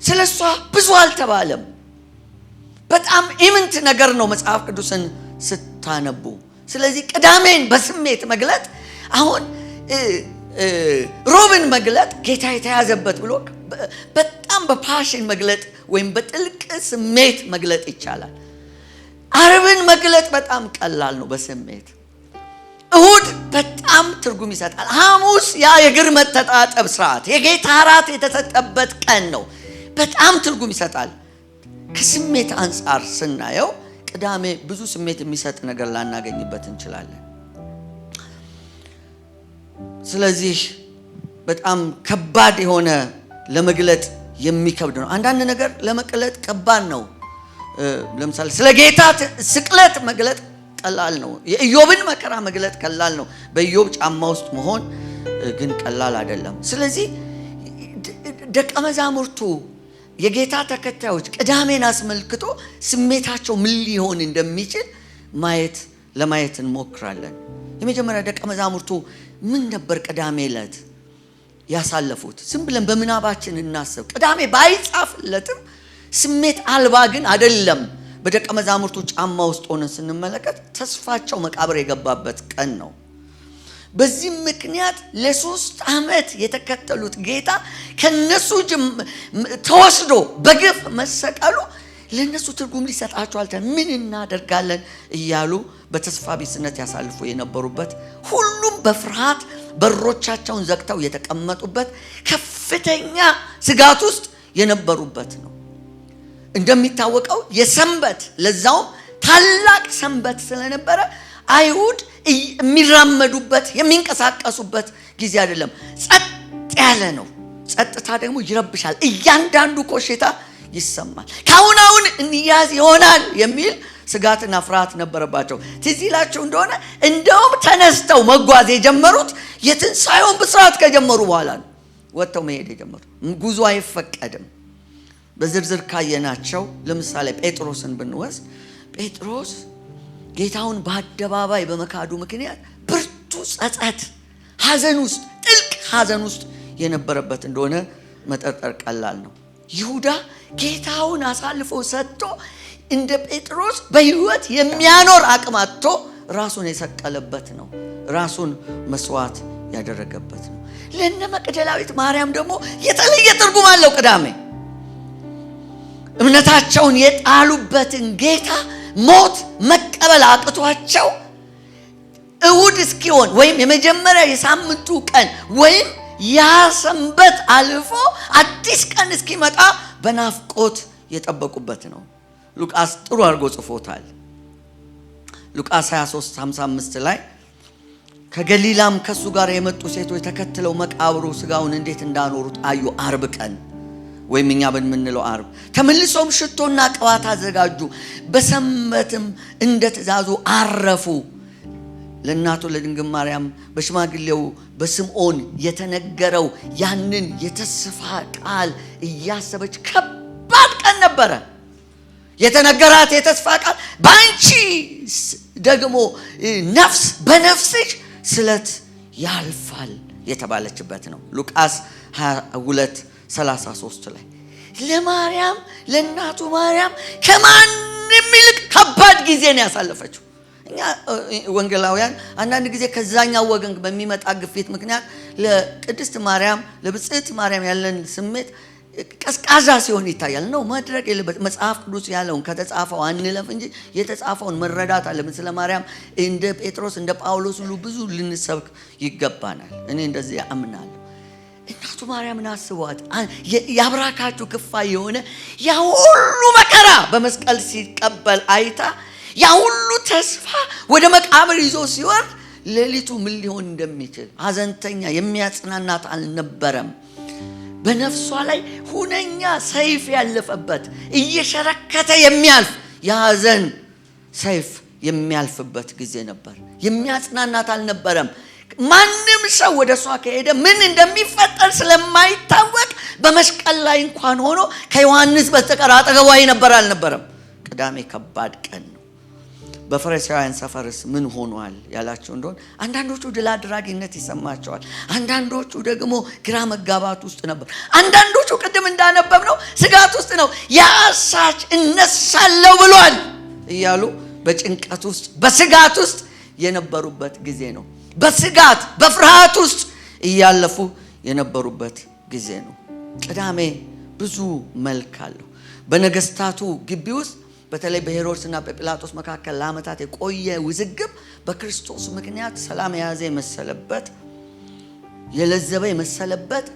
ስለሷ ብዙ አልተባለም። በጣም ኢምንት ነገር ነው መጽሐፍ ቅዱስን ስታነቡ። ስለዚህ ቅዳሜን በስሜት መግለጥ፣ አሁን ሮብን መግለጥ ጌታ የተያዘበት ብሎ በጣም በፓሽን መግለጥ ወይም በጥልቅ ስሜት መግለጥ ይቻላል። ዓርብን መግለጥ በጣም ቀላል ነው በስሜት። እሁድ በጣም ትርጉም ይሰጣል። ሐሙስ ያ የእግር መተጣጠብ ስርዓት የጌታ እራት የተሰጠበት ቀን ነው። በጣም ትርጉም ይሰጣል። ከስሜት አንጻር ስናየው ቅዳሜ ብዙ ስሜት የሚሰጥ ነገር ላናገኝበት እንችላለን። ስለዚህ በጣም ከባድ የሆነ ለመግለጥ የሚከብድ ነው። አንዳንድ ነገር ለመግለጥ ከባድ ነው። ለምሳሌ ስለ ጌታ ስቅለት መግለጥ ቀላል ነው። የኢዮብን መከራ መግለጥ ቀላል ነው። በኢዮብ ጫማ ውስጥ መሆን ግን ቀላል አይደለም። ስለዚህ ደቀ መዛሙርቱ የጌታ ተከታዮች ቅዳሜን አስመልክቶ ስሜታቸው ምን ሊሆን እንደሚችል ለማየት እንሞክራለን። የመጀመሪያ ደቀ መዛሙርቱ ምን ነበር ቅዳሜ ዕለት ያሳለፉት? ዝም ብለን በምናባችን እናስብ። ቅዳሜ ባይጻፍለትም ስሜት አልባ ግን አይደለም። በደቀ መዛሙርቱ ጫማ ውስጥ ሆነን ስንመለከት ተስፋቸው መቃብር የገባበት ቀን ነው። በዚህ ምክንያት ለ3 ዓመት የተከተሉት ጌታ ከነሱ ተወስዶ በግፍ መሰቀሉ ለነሱ ትርጉም ሊሰጣቸው አልቻለም። ምን እናደርጋለን እያሉ በተስፋ ቢስነት ያሳልፉ የነበሩበት፣ ሁሉም በፍርሃት በሮቻቸውን ዘግተው የተቀመጡበት ከፍተኛ ስጋት ውስጥ የነበሩበት ነው። እንደሚታወቀው የሰንበት ለዛውም ታላቅ ሰንበት ስለነበረ አይሁድ የሚራመዱበት የሚንቀሳቀሱበት ጊዜ አይደለም። ጸጥ ያለ ነው። ጸጥታ ደግሞ ይረብሻል። እያንዳንዱ ኮሽታ ይሰማል። ካሁን እንያዝ ይሆናል የሚል ስጋትና ፍርሃት ነበረባቸው። ትዝ ይላችሁ እንደሆነ እንደውም ተነስተው መጓዝ የጀመሩት የትንሣኤውን ብስራት ከጀመሩ በኋላ ነው። ወጥተው መሄድ የጀመሩት ጉዞ አይፈቀድም። በዝርዝር ካየናቸው ለምሳሌ ጴጥሮስን ብንወስድ ጴጥሮስ ጌታውን በአደባባይ በመካዱ ምክንያት ብርቱ ጸጸት፣ ሐዘን ውስጥ ጥልቅ ሐዘን ውስጥ የነበረበት እንደሆነ መጠርጠር ቀላል ነው። ይሁዳ ጌታውን አሳልፎ ሰጥቶ እንደ ጴጥሮስ በሕይወት የሚያኖር አቅም አጥቶ ራሱን የሰቀለበት ነው። ራሱን መስዋዕት ያደረገበት ነው። ለነ መቅደላዊት ማርያም ደግሞ የተለየ ትርጉም አለው። ቅዳሜ እምነታቸውን የጣሉበትን ጌታ ሞት መቀበል አቅቷቸው እሁድ እስኪሆን ወይም የመጀመሪያ የሳምንቱ ቀን ወይም ያ ሰንበት አልፎ አዲስ ቀን እስኪመጣ በናፍቆት የጠበቁበት ነው። ሉቃስ ጥሩ አድርጎ ጽፎታል። ሉቃስ 23:55 ላይ ከገሊላም ከሱ ጋር የመጡ ሴቶች ተከትለው መቃብሩ ስጋውን እንዴት እንዳኖሩት አዩ። ዓርብ ቀን ወይም እኛ በምንለው ዓርብ ተመልሶም ሽቶና ቅባት አዘጋጁ። በሰንበትም እንደ ትእዛዙ አረፉ። ለእናቱ ለድንግል ማርያም በሽማግሌው በስምዖን የተነገረው ያንን የተስፋ ቃል እያሰበች ከባድ ቀን ነበረ። የተነገራት የተስፋ ቃል በአንቺ ደግሞ ነፍስ በነፍስሽ ስለት ያልፋል የተባለችበት ነው። ሉቃስ 22:33 ላይ ለማርያም ለእናቱ ማርያም ከማንም ይልቅ ከባድ ጊዜ ነው ያሳለፈችው። እኛ ወንጌላውያን አንዳንድ ጊዜ ከዛኛው ወገን በሚመጣ ግፊት ምክንያት ለቅድስት ማርያም ለብጽዕት ማርያም ያለን ስሜት ቀዝቃዛ ሲሆን ይታያል። ነው ማድረግ የለበት። መጽሐፍ ቅዱስ ያለውን ከተጻፈው አንለፍ እንጂ የተጻፈውን መረዳት አለብን። ስለ ማርያም እንደ ጴጥሮስ እንደ ጳውሎስ ሁሉ ብዙ ልንሰብክ ይገባናል። እኔ እንደዚህ አምናለሁ። እናቱ ማርያምን አስቧት። ያብራካችሁ ክፋይ የሆነ ያ ሁሉ መከራ በመስቀል ሲቀበል አይታ ያ ሁሉ ተስፋ ወደ መቃብር ይዞ ሲወርድ ሌሊቱ ምን ሊሆን እንደሚችል ሐዘንተኛ የሚያጽናናት አልነበረም። በነፍሷ ላይ ሁነኛ ሰይፍ ያለፈበት እየሸረከተ የሚያልፍ የሐዘን ሰይፍ የሚያልፍበት ጊዜ ነበር። የሚያጽናናት አልነበረም። ማንም ሰው ወደ እሷ ከሄደ ምን እንደሚፈጠር ስለማይታወቅ በመስቀል ላይ እንኳን ሆኖ ከዮሐንስ በስተቀር አጠገቧ ነበር አልነበረም። ቅዳሜ ከባድ ቀን ነው። በፈሪሳውያን ሰፈርስ ምን ሆኗል ያላችሁ እንደሆነ አንዳንዶቹ ድል አድራጊነት ይሰማቸዋል፣ አንዳንዶቹ ደግሞ ግራ መጋባት ውስጥ ነበር፣ አንዳንዶቹ ቅድም እንዳነበብነው ስጋት ውስጥ ነው። ያሳች እነሳለሁ ብሏል እያሉ በጭንቀት ውስጥ በስጋት ውስጥ የነበሩበት ጊዜ ነው። በስጋት በፍርሃት ውስጥ እያለፉ የነበሩበት ጊዜ ነው። ቅዳሜ ብዙ መልክ አለው። በነገስታቱ ግቢ ውስጥ በተለይ በሄሮድስና በጲላጦስ መካከል ለዓመታት የቆየ ውዝግብ በክርስቶስ ምክንያት ሰላም የያዘ የመሰለበት የለዘበ የመሰለበት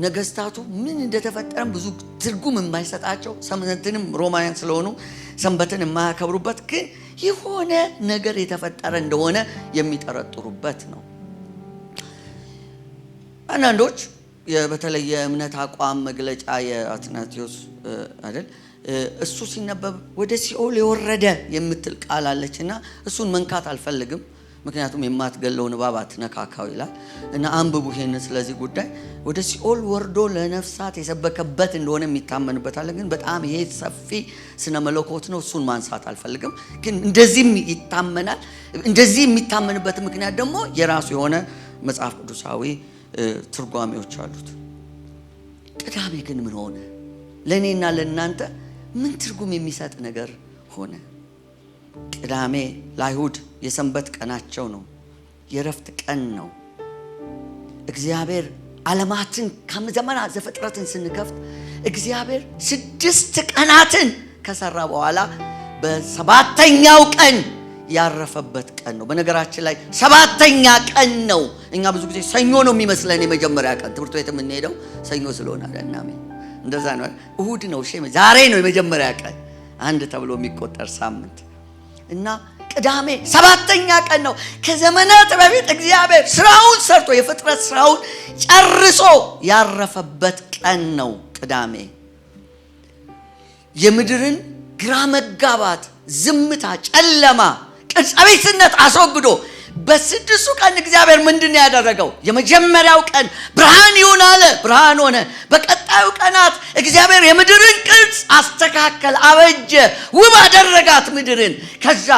ነገስታቱ ምን እንደተፈጠረም ብዙ ትርጉም የማይሰጣቸው ሰንበትንም ሮማውያን ስለሆኑ ሰንበትን የማያከብሩበት ግን የሆነ ነገር የተፈጠረ እንደሆነ የሚጠረጥሩበት ነው። አንዳንዶች በተለይ የእምነት አቋም መግለጫ የአትናቴዎስ አይደል እሱ ሲነበብ ወደ ሲኦል የወረደ የምትል ቃል አለችና እሱን መንካት አልፈልግም፣ ምክንያቱም የማትገለውን እባብ አትነካካው ይላል እና አንብቡ ይሄንን። ስለዚህ ጉዳይ ወደ ሲኦል ወርዶ ለነፍሳት የሰበከበት እንደሆነ የሚታመንበታል። ግን በጣም ይሄ ሰፊ ስነ መለኮት ነው፣ እሱን ማንሳት አልፈልግም። ግን እንደዚህም ይታመናል። እንደዚህ የሚታመንበት ምክንያት ደግሞ የራሱ የሆነ መጽሐፍ ቅዱሳዊ ትርጓሜዎች አሉት። ቅዳሜ ግን ምን ሆነ? ለእኔና ለእናንተ ምን ትርጉም የሚሰጥ ነገር ሆነ? ቅዳሜ ለአይሁድ የሰንበት ቀናቸው ነው፣ የረፍት ቀን ነው። እግዚአብሔር ዓለማትን ከዘመናት ዘፍጥረትን ስንከፍት እግዚአብሔር 6 ቀናትን ከሰራ በኋላ በሰባተኛው ቀን ያረፈበት ቀን ነው። በነገራችን ላይ 7ኛ ቀን ነው። እኛ ብዙ ጊዜ ሰኞ ነው የሚመስለን የመጀመሪያ ቀን። ትምህርት ቤት የምንሄደው ሰኞ ስለሆነ አይደለም፣ እንደዛ ነው። እሁድ ነው፣ ዛሬ ነው የመጀመሪያ ቀን፣ አንድ ተብሎ የሚቆጠር ሳምንት እና ቅዳሜ 7ኛ ቀን ነው። ከዘመናት በፊት እግዚአብሔር ስራውን ሰርቶ የፍጥረት ስራውን ጨርሶ ያረፈበት ቀን ነው ቅዳሜ። የምድርን ግራ መጋባት፣ ዝምታ፣ ጨለማ፣ ቅርጻቢስነት አስወግዶ በ6ቱ ቀን እግዚአብሔር ምንድን ነው ያደረገው? የመጀመሪያው ቀን ብርሃን ይሁን አለ፣ ብርሃን ሆነ። በቀጣዩ ቀናት እግዚአብሔር የምድርን ቅርጽ አስተካከለ፣ አበጀ፣ ውብ አደረጋት ምድርን። ከዛ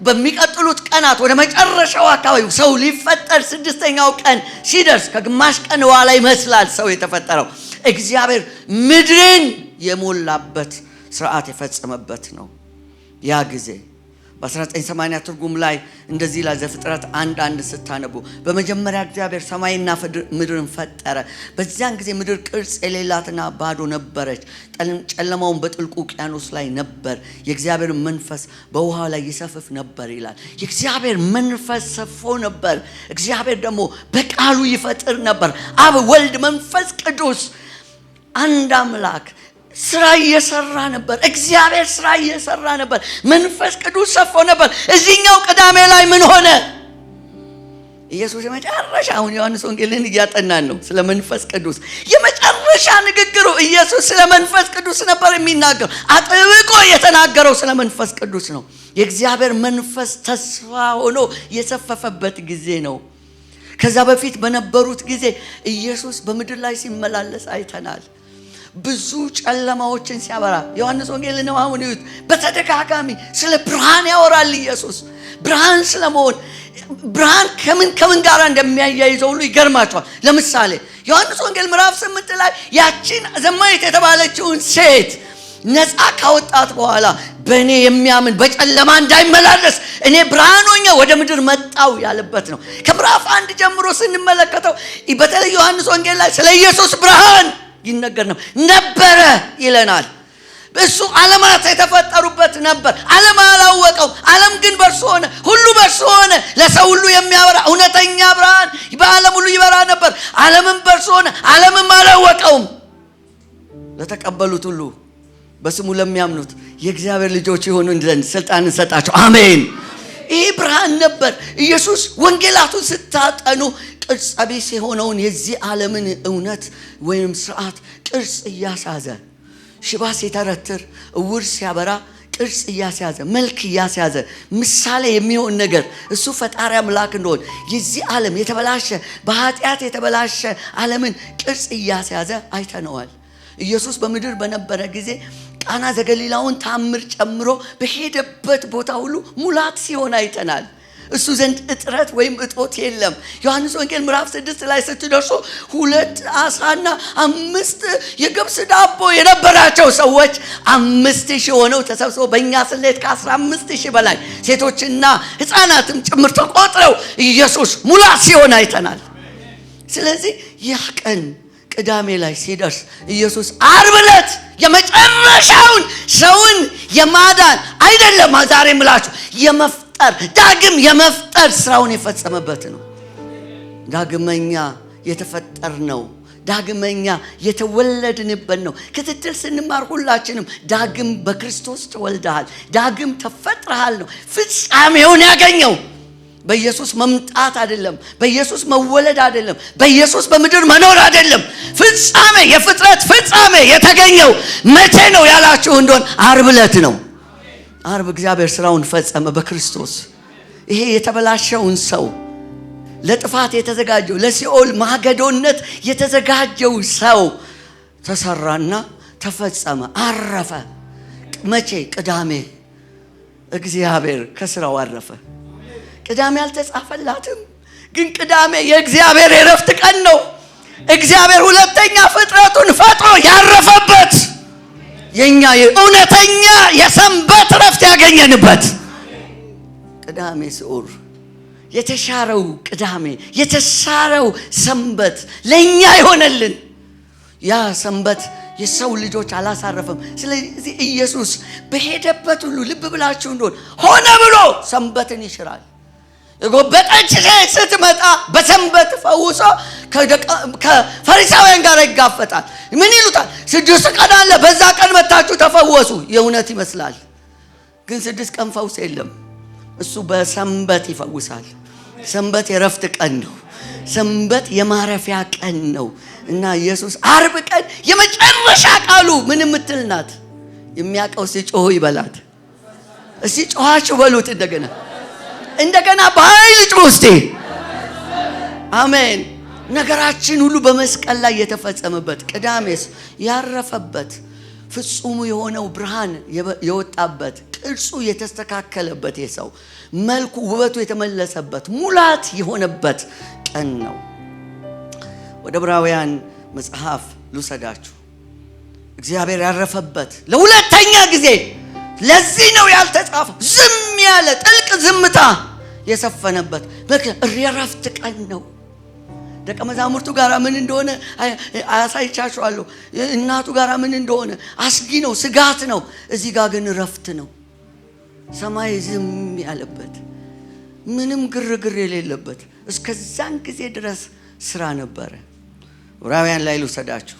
በሚቀጥሉት ቀናት ወደ መጨረሻው አካባቢ ሰው ሊፈጠር 6ኛው ቀን ሲደርስ ከግማሽ ቀን በኋላ ይመስላል ሰው የተፈጠረው። እግዚአብሔር ምድርን የሞላበት ስርዓት የፈጸመበት ነው ያ ጊዜ። በ1980 ትርጉም ላይ እንደዚህ ይላል ዘፍጥረት 1:1 ስታነቡ በመጀመሪያ እግዚአብሔር ሰማይና ምድርን ፈጠረ። በዚያን ጊዜ ምድር ቅርጽ የሌላትና ባዶ ነበረች፣ ጨለማውን በጥልቁ ውቅያኖስ ላይ ነበር፣ የእግዚአብሔር መንፈስ በውሃ ላይ ይሰፍፍ ነበር ይላል። የእግዚአብሔር መንፈስ ሰፎ ነበር። እግዚአብሔር ደግሞ በቃሉ ይፈጥር ነበር። አብ፣ ወልድ፣ መንፈስ ቅዱስ አንድ አምላክ ስራ እየሰራ ነበር። እግዚአብሔር ስራ እየሰራ ነበር። መንፈስ ቅዱስ ሰፎ ነበር። እዚህኛው ቅዳሜ ላይ ምን ሆነ? ኢየሱስ የመጨረሻ አሁን ዮሐንስ ወንጌልን እያጠናን ነው ስለ መንፈስ ቅዱስ። የመጨረሻ ንግግሩ ኢየሱስ ስለ መንፈስ ቅዱስ ነበር የሚናገር። አጥብቆ የተናገረው ስለ መንፈስ ቅዱስ ነው። የእግዚአብሔር መንፈስ ተስፋ ሆኖ የሰፈፈበት ጊዜ ነው። ከዛ በፊት በነበሩት ጊዜ ኢየሱስ በምድር ላይ ሲመላለስ አይተናል። ብዙ ጨለማዎችን ሲያበራ ዮሐንስ ወንጌል ነው አሁን ይሁት በተደጋጋሚ ስለ ብርሃን ያወራል ኢየሱስ። ብርሃን ስለመሆን ብርሃን ከምን ጋር እንደሚያያይዘው ሁሉ ይገርማቸዋል። ለምሳሌ ዮሐንስ ወንጌል ምዕራፍ 8 ላይ ያቺን ዘማዊት የተባለችውን ሴት ነፃ ካወጣት በኋላ በእኔ የሚያምን በጨለማ እንዳይመላለስ እኔ ብርሃን ሆኜ ወደ ምድር መጣው ያለበት ነው። ከምዕራፍ 1 ጀምሮ ስንመለከተው በተለይ ዮሐንስ ወንጌል ላይ ስለ ኢየሱስ ብርሃን ይነገር ነበረ ይለናል። እሱ ዓለማት የተፈጠሩበት ነበር። ዓለም አላወቀው፣ ዓለም ግን በእርሱ ሆነ፣ ሁሉ በእርሱ ሆነ። ለሰው ሁሉ የሚያበራ እውነተኛ ብርሃን በዓለም ሁሉ ይበራ ነበር። ዓለምም በእርሱ ሆነ፣ ዓለምም አላወቀውም። ለተቀበሉት ሁሉ በስሙ ለሚያምኑት የእግዚአብሔር ልጆች የሆኑ ዘንድ ስልጣንን ሰጣቸው። አሜን። ይህ ብርሃን ብርሃን ነበር። ኢየሱስ ወንጌላቱን ስታጠኑ ቅርጽ ቢስ የሆነውን የዚህ ዓለምን እውነት ወይም ስርዓት ቅርጽ እያሳዘ ሽባ ሲተረትር እውር ሲያበራ ቅርጽ እያስያዘ መልክ እያስያዘ ምሳሌ የሚሆን ነገር እሱ ፈጣሪ አምላክ እንደሆነ የዚህ ዓለም የተበላሸ በኃጢአት የተበላሸ ዓለምን ቅርጽ እያስያዘ አይተነዋል። ኢየሱስ በምድር በነበረ ጊዜ ቃና ዘገሊላውን ታምር ጨምሮ በሄደበት ቦታ ሁሉ ሙላት ሲሆን አይተናል። እሱ ዘንድ እጥረት ወይም እጦት የለም። ዮሐንስ ወንጌል ምዕራፍ 6 ላይ ስትደርሱ 2 ዓሣና 5 የገብስ ዳቦ የነበራቸው ሰዎች 5000 ሆነው ተሰብስበው በእኛ ስሌት ከ15000 በላይ ሴቶችና ሕፃናትም ጭምር ተቆጥረው ኢየሱስ ሙላት ሲሆን አይተናል። ስለዚህ ያ ቀን ቅዳሜ ላይ ሲደርስ ኢየሱስ ዓርብ ዕለት የመጨረሻውን ሰውን የማዳን አይደለም ዛሬ ምላችሁ ዳግም የመፍጠር ስራውን የፈጸመበት ነው። ዳግመኛ የተፈጠር ነው። ዳግመኛ የተወለድንበት ነው። ክትትል ስንማር ሁላችንም ዳግም በክርስቶስ ተወልደሃል፣ ዳግም ተፈጥረሃል ነው። ፍጻሜውን ያገኘው በኢየሱስ መምጣት አይደለም፣ በኢየሱስ መወለድ አይደለም፣ በኢየሱስ በምድር መኖር አይደለም። ፍጻሜ የፍጥረት ፍጻሜ የተገኘው መቼ ነው ያላችሁ እንደሆነ ዓርብ ዕለት ነው። ዓርብ እግዚአብሔር ስራውን ፈጸመ በክርስቶስ። ይሄ የተበላሸውን ሰው ለጥፋት የተዘጋጀው ለሲኦል ማገዶነት የተዘጋጀው ሰው ተሰራና ተፈጸመ፣ አረፈ። መቼ? ቅዳሜ። እግዚአብሔር ከስራው አረፈ። ቅዳሜ አልተጻፈላትም፣ ግን ቅዳሜ የእግዚአብሔር የረፍት ቀን ነው። እግዚአብሔር ሁለተኛ ፍጥረቱን ፈጥሮ ያረፈበት የኛ እውነተኛ የሰንበት ረፍት ያገኘንበት ቅዳሜ ስዑር የተሻረው ቅዳሜ የተሻረው ሰንበት ለኛ ይሆነልን። ያ ሰንበት የሰው ልጆች አላሳረፈም። ስለዚህ ኢየሱስ በሄደበት ሁሉ ልብ ብላችሁ እንደሆነ ሆነ ብሎ ሰንበትን ይሽራል። ጎበጠች ስትመጣ በሰንበት ፈውሶ ከፈሪሳውያን ጋር ይጋፈጣል። ምን ይሉታል? 6 ቀን አለ፣ በዛ ቀን መታችሁ ተፈወሱ። የእውነት ይመስላል፣ ግን 6 ቀን ፈውስ የለም። እሱ በሰንበት ይፈውሳል። ሰንበት የረፍት ቀን ነው። ሰንበት የማረፊያ ቀን ነው እና ኢየሱስ ዓርብ ቀን የመጨረሻ ቃሉ ምን የምትል ናት? የሚያውቀው ሲጮህ ይበላት። እስቲ ጮኻችሁ በሉት እንደገና በኃይል ጩሁ እስቲ። አሜን። ነገራችን ሁሉ በመስቀል ላይ የተፈጸመበት ቅዳሜስ ያረፈበት ፍጹሙ የሆነው ብርሃን የወጣበት ቅርጹ የተስተካከለበት የሰው መልኩ ውበቱ የተመለሰበት ሙላት የሆነበት ቀን ነው። ወደ ዕብራውያን መጽሐፍ ልውሰዳችሁ። እግዚአብሔር ያረፈበት ለሁለተኛ ጊዜ። ለዚህ ነው ያልተጻፈው። ዝም ያለ ጥልቅ ዝምታ የሰፈነበት የረፍት ቀን ነው። ደቀ መዛሙርቱ ጋር ምን እንደሆነ አሳይቻችኋለሁ። እናቱ ጋር ምን እንደሆነ አስጊ ነው፣ ስጋት ነው። እዚህ ጋር ግን ረፍት ነው። ሰማይ ዝም ያለበት፣ ምንም ግርግር የሌለበት እስከዛን ጊዜ ድረስ ስራ ነበረ። ዕብራውያን ላይ ልውሰዳችሁ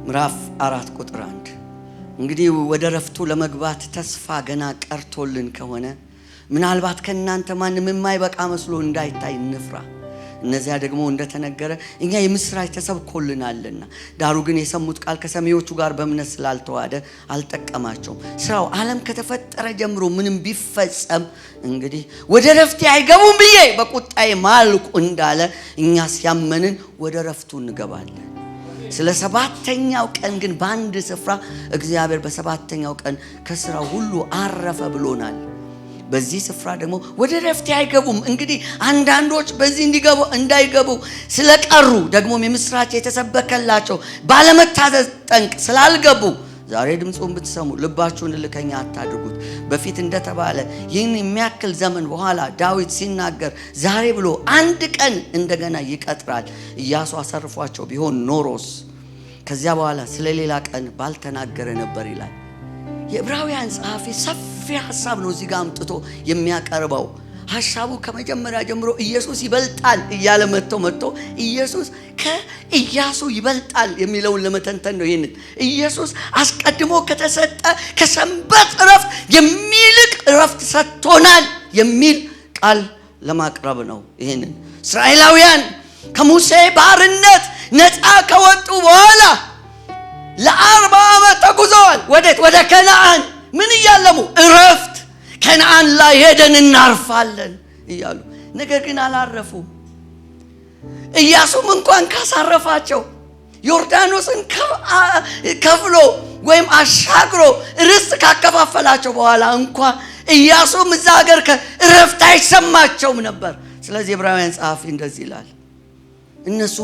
ምዕራፍ 4 ቁጥር 1 እንግዲህ ወደ ረፍቱ ለመግባት ተስፋ ገና ቀርቶልን ከሆነ ምናልባት ከእናንተ ማንም የማይበቃ መስሎ እንዳይታይ እንፍራ። እነዚያ ደግሞ እንደተነገረ እኛ የምስራች ተሰብኮልናልና፣ ዳሩ ግን የሰሙት ቃል ከሰሚዎቹ ጋር በእምነት ስላልተዋሃደ አልጠቀማቸውም። ስራው ዓለም ከተፈጠረ ጀምሮ ምንም ቢፈጸም እንግዲህ ወደ ረፍቴ አይገቡም ብዬ በቁጣዬ ማልኩ እንዳለ እኛ ሲያመንን ወደ ረፍቱ እንገባለን። ስለ 7ኛው ቀን ግን በአንድ ስፍራ እግዚአብሔር በ7ኛው ቀን ከስራው ሁሉ አረፈ ብሎናል። በዚህ ስፍራ ደግሞ ወደ ረፍቴ አይገቡም። እንግዲህ አንዳንዶች በዚህ እንዳይገቡ ስለቀሩ ደግሞም የምስራች የተሰበከላቸው ባለመታዘዝ ጠንቅ ስላልገቡ ዛሬ ድምፁን ብትሰሙ ልባችሁን እልከኛ አታድርጉት። በፊት እንደተባለ ይህን የሚያክል ዘመን በኋላ ዳዊት ሲናገር ዛሬ ብሎ አንድ ቀን እንደገና ይቀጥራል። ኢያሱ አሰርፏቸው ቢሆን ኖሮስ ከዚያ በኋላ ስለሌላ ቀን ባልተናገረ ነበር ይላል። የዕብራውያን ጸሐፊ ሰፊ ሐሳብ ነው እዚህ ጋር አምጥቶ የሚያቀርበው። ሐሳቡ ከመጀመሪያ ጀምሮ ኢየሱስ ይበልጣል እያለ መጥቶ ኢየሱስ ከኢያሱ ይበልጣል የሚለውን ለመተንተን ነው። ይህንን ኢየሱስ አስቀድሞ ከተሰጠ ከሰንበት ረፍት የሚልቅ ረፍት ሰጥቶናል የሚል ቃል ለማቅረብ ነው። ይሄንን እስራኤላውያን ከሙሴ ባርነት ነፃ ከወጡ በኋላ ለ40 ዓመት ተጉዘዋል። ወዴት? ወደ ከነዓን። ምን እያለሙ? እረፍት፣ ከነዓን ላይ ሄደን እናርፋለን እያሉ። ነገር ግን አላረፉም። ኢያሱም እንኳን ካሳረፋቸው ዮርዳኖስን ከፍሎ ወይም አሻግሮ ርስት ካከፋፈላቸው በኋላ እንኳን ኢያሱም እዛ ሀገር እረፍት አይሰማቸውም ነበር። ስለዚህ ዕብራውያን ጸሐፊ እንደዚህ ይላል፣ እነሱ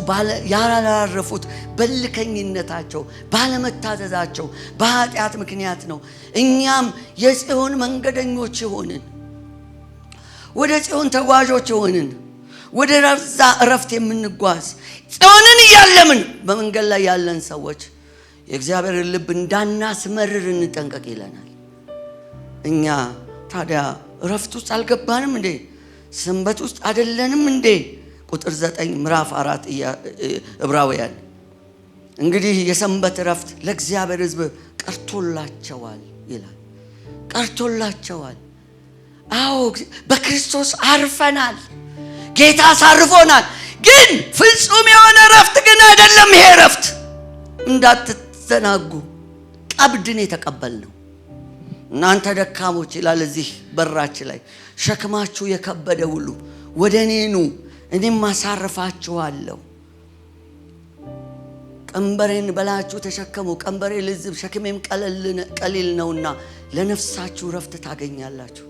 ያላረፉት በልከኝነታቸው ባለመታዘዛቸው በኃጢአት ምክንያት ነው። እኛም የጽዮን መንገደኞች ሆንን፣ ወደ ጽዮን ተጓዦች ሆንን፣ ወደ ረዛ እረፍት የምንጓዝ ጽዮንን እያለምን በመንገድ ላይ ያለን ሰዎች የእግዚአብሔርን ልብ እንዳናስመርር እንጠንቀቅ ይለናል። እኛ ታዲያ እረፍት ውስጥ አልገባንም እንዴ? ሰንበት ውስጥ አይደለንም እንዴ? ቁጥር 9 ምዕራፍ 4 ዕብራውያን እንግዲህ የሰንበት እረፍት ለእግዚአብሔር ሕዝብ ቀርቶላቸዋል ይላል። ቀርቶላቸዋል። አዎ በክርስቶስ አርፈናል። ጌታ አሳርፎናል። ግን ፍጹም የሆነ እረፍት ግን አይደለም። ይሄ እረፍት እንዳትዘናጉ ቀብድን የተቀበልነው እናንተ ደካሞች ይላል እዚህ በራች ላይ ሸክማችሁ የከበደ ሁሉ ወደ እኔ ኑ እኔም አሳርፋችኋለሁ። ቀንበሬን በላችሁ ተሸከሙ፣ ቀንበሬ ልዝብ ሸክሜም ቀሊል ነውና ለነፍሳችሁ እረፍት ታገኛላችሁ።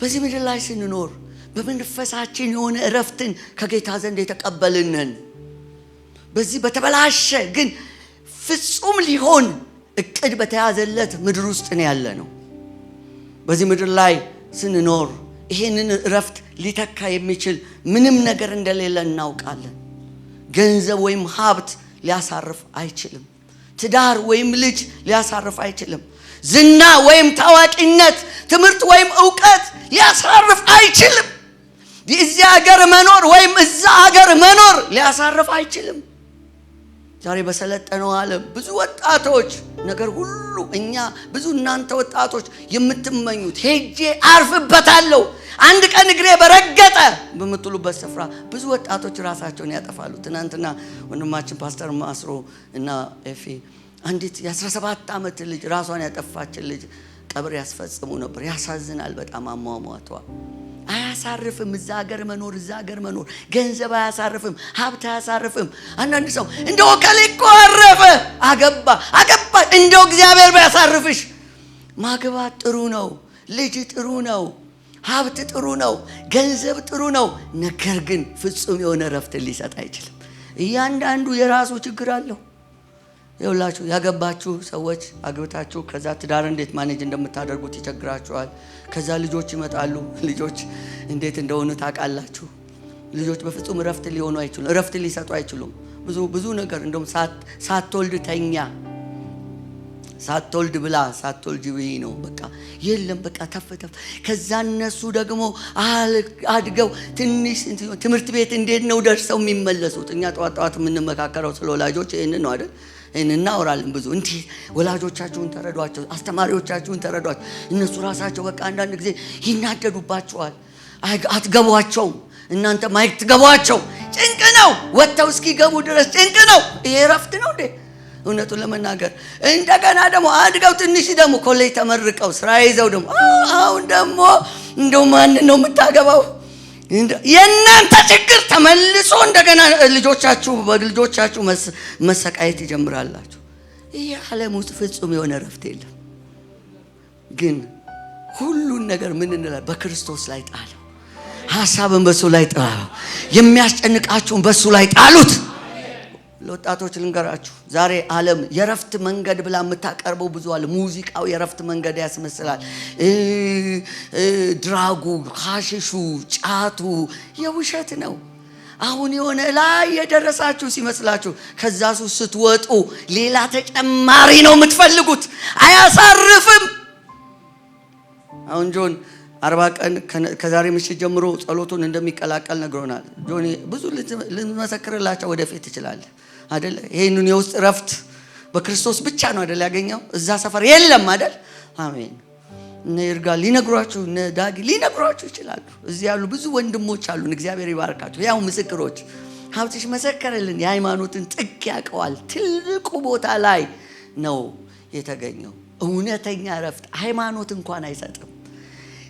በዚህ ምድር ላይ ስንኖር በመንፈሳችን የሆነ እረፍትን ከጌታ ዘንድ የተቀበልነን። በዚህ በተበላሸ ግን ፍጹም ሊሆን እቅድ በተያዘለት ምድር ውስጥ ነው ያለ ነው። በዚህ ምድር ላይ ስንኖር ይሄንን እረፍት ሊተካ የሚችል ምንም ነገር እንደሌለ እናውቃለን። ገንዘብ ወይም ሀብት ሊያሳርፍ አይችልም። ትዳር ወይም ልጅ ሊያሳርፍ አይችልም። ዝና ወይም ታዋቂነት፣ ትምህርት ወይም ዕውቀት ሊያሳርፍ አይችልም። የዚህ ሀገር መኖር ወይም እዛ ሀገር መኖር ሊያሳርፍ አይችልም። ዛሬ በሰለጠነው ዓለም ብዙ ወጣቶች ነገር ሁሉ ብዙ እናንተ ወጣቶች የምትመኙት ሄጄ አርፍበታለሁ አንድ ቀን እግሬ በረገጠ በምትሉበት ስፍራ ብዙ ወጣቶች ራሳቸውን ያጠፋሉ። ትናንትና ወንድማችን ፓስተር ማስሮ እና ኤፊ አንዲት የ17 ዓመት ልጅ ራሷን ያጠፋችን ልጅ ቀብር ያስፈጽሙ ነበር። ያሳዝናል በጣም አሟሟቷ። አያሳርፍም። እዛ ሀገር መኖር ገንዘብ አያሳርፍም፣ ሀብት አያሳርፍም። አንዳንድ ሰው እንደው ከሌ እኮ አረፈ፣ አገባ እንደው እግዚአብሔር ቢያሳርፍሽ። ማግባት ጥሩ ነው፣ ልጅ ጥሩ ነው፣ ሀብት ጥሩ ነው፣ ገንዘብ ጥሩ ነው። ነገር ግን ፍጹም የሆነ እረፍት ሊሰጥ አይችልም። እያንዳንዱ የራሱ ችግር አለው። ይኸውላችሁ ያገባችሁ ሰዎች አግብታችሁ ከዛ ትዳር እንዴት ማኔጅ እንደምታደርጉት ይቸግራችኋል። ከዛ ልጆች ይመጣሉ። ልጆች እንዴት እንደሆኑ ታውቃላችሁ። ልጆች በፍጹም እረፍት ሊሆኑ አይችሉም፣ እረፍት ሊሰጡ አይችሉም። ብዙ ነገር እንደውም ሳትወልድ ተኛ፣ ሳትወልድ ብላ፣ ሳትወልድ ብይ ነው በቃ የለም በቃ ተፍ። ከዛ እነሱ ደግሞ አድገው ትንሽ ትምህርት ቤት እንዴት ነው ደርሰው የሚመለሱት? እኛ ጠዋት የምንመካከረው ስለ ወላጆች ይሄንን ነው አይደል? እናወራለን ብዙ። እንዲህ ወላጆቻችሁን ተረዷቸው፣ አስተማሪዎቻችሁን ተረዷቸው። እነሱ ራሳቸው በቃ አንዳንድ ጊዜ ይናደዱባቸዋል። አትገቧቸውም፣ እናንተ ማይክ ትገቧቸው። ጭንቅ ነው፣ ወጥተው እስኪገቡ ድረስ ጭንቅ ነው። ይሄ እረፍት ነው እንዴ? እውነቱን ለመናገር እንደገና ደግሞ አድገው ትንሽ ደግሞ ኮሌጅ ተመርቀው ስራ ይዘው ደግሞ አሁን ደግሞ እንደው ማንን ነው የምታገባው? የእናንተ ችግር ተመልሶ እንደገና ልጆቻችሁ መሰቃየት ይጀምራላችሁ። ይህ ዓለም ውስጥ ፍጹም የሆነ እረፍት የለም። ግን ሁሉን ነገር ምን እንላለን? በክርስቶስ ላይ ጣለው። ሐሳብን በሱ ላይ ጣለው። የሚያስጨንቃችሁን በሱ ላይ ጣሉት። ለወጣቶች ልንገራችሁ፣ ዛሬ ዓለም የረፍት መንገድ ብላ የምታቀርበው ብዙ አለ። ሙዚቃው የረፍት መንገድ ያስመስላል። ድራጉ፣ ሐሽሹ፣ ጫቱ የውሸት ነው። አሁን የሆነ ላይ የደረሳችሁ ሲመስላችሁ ከዛ ሱስ ስትወጡ ሌላ ተጨማሪ ነው የምትፈልጉት። አያሳርፍም። አሁን ጆን 40 ቀን ከዛሬ ምሽት ጀምሮ ጸሎቱን እንደሚቀላቀል ነግሮናል። ጆኒ ብዙ ልንመሰክርላቸው ወደፊት ይችላል አይደል? ይሄንን የውስጥ ረፍት በክርስቶስ ብቻ ነው አይደል ያገኘው? እዛ ሰፈር የለም አይደል? አሜን። እነ ይርጋ ሊነግሯችሁ፣ እነ ዳጊ ሊነግሯችሁ ይችላሉ። እዚህ ያሉ ብዙ ወንድሞች አሉን። እግዚአብሔር ይባርካቸው። ያው ምስክሮች። ሀብትሽ መሰከረልን። የሃይማኖትን ጥግ ያውቀዋል። ትልቁ ቦታ ላይ ነው የተገኘው። እውነተኛ ረፍት ሃይማኖት እንኳን አይሰጥም።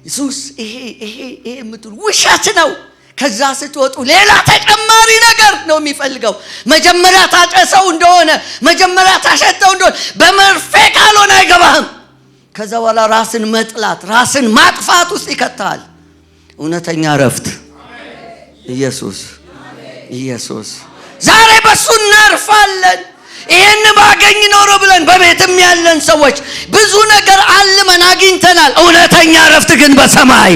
ኢየሱስ ይሄ የምትሉ ውሸት ነው። ከዛ ስትወጡ ሌላ ተጨማሪ ነገር ነው የሚፈልገው። መጀመሪያ ታጨሰው እንደሆነ፣ መጀመሪያ ታሸተው እንደሆነ በመርፌ ካልሆነ አይገባህም። ከዛ በኋላ ራስን መጥላት፣ ራስን ማጥፋት ውስጥ ይከታል። እውነተኛ ረፍት ኢየሱስ። ዛሬ በሱ እናርፋለን። ይሄን ባገኝ ኖሮ ብለን በቤትም ያለን ሰዎች ብዙ ነገር አልመን አግኝተናል። እውነተኛ ረፍት ግን በሰማይ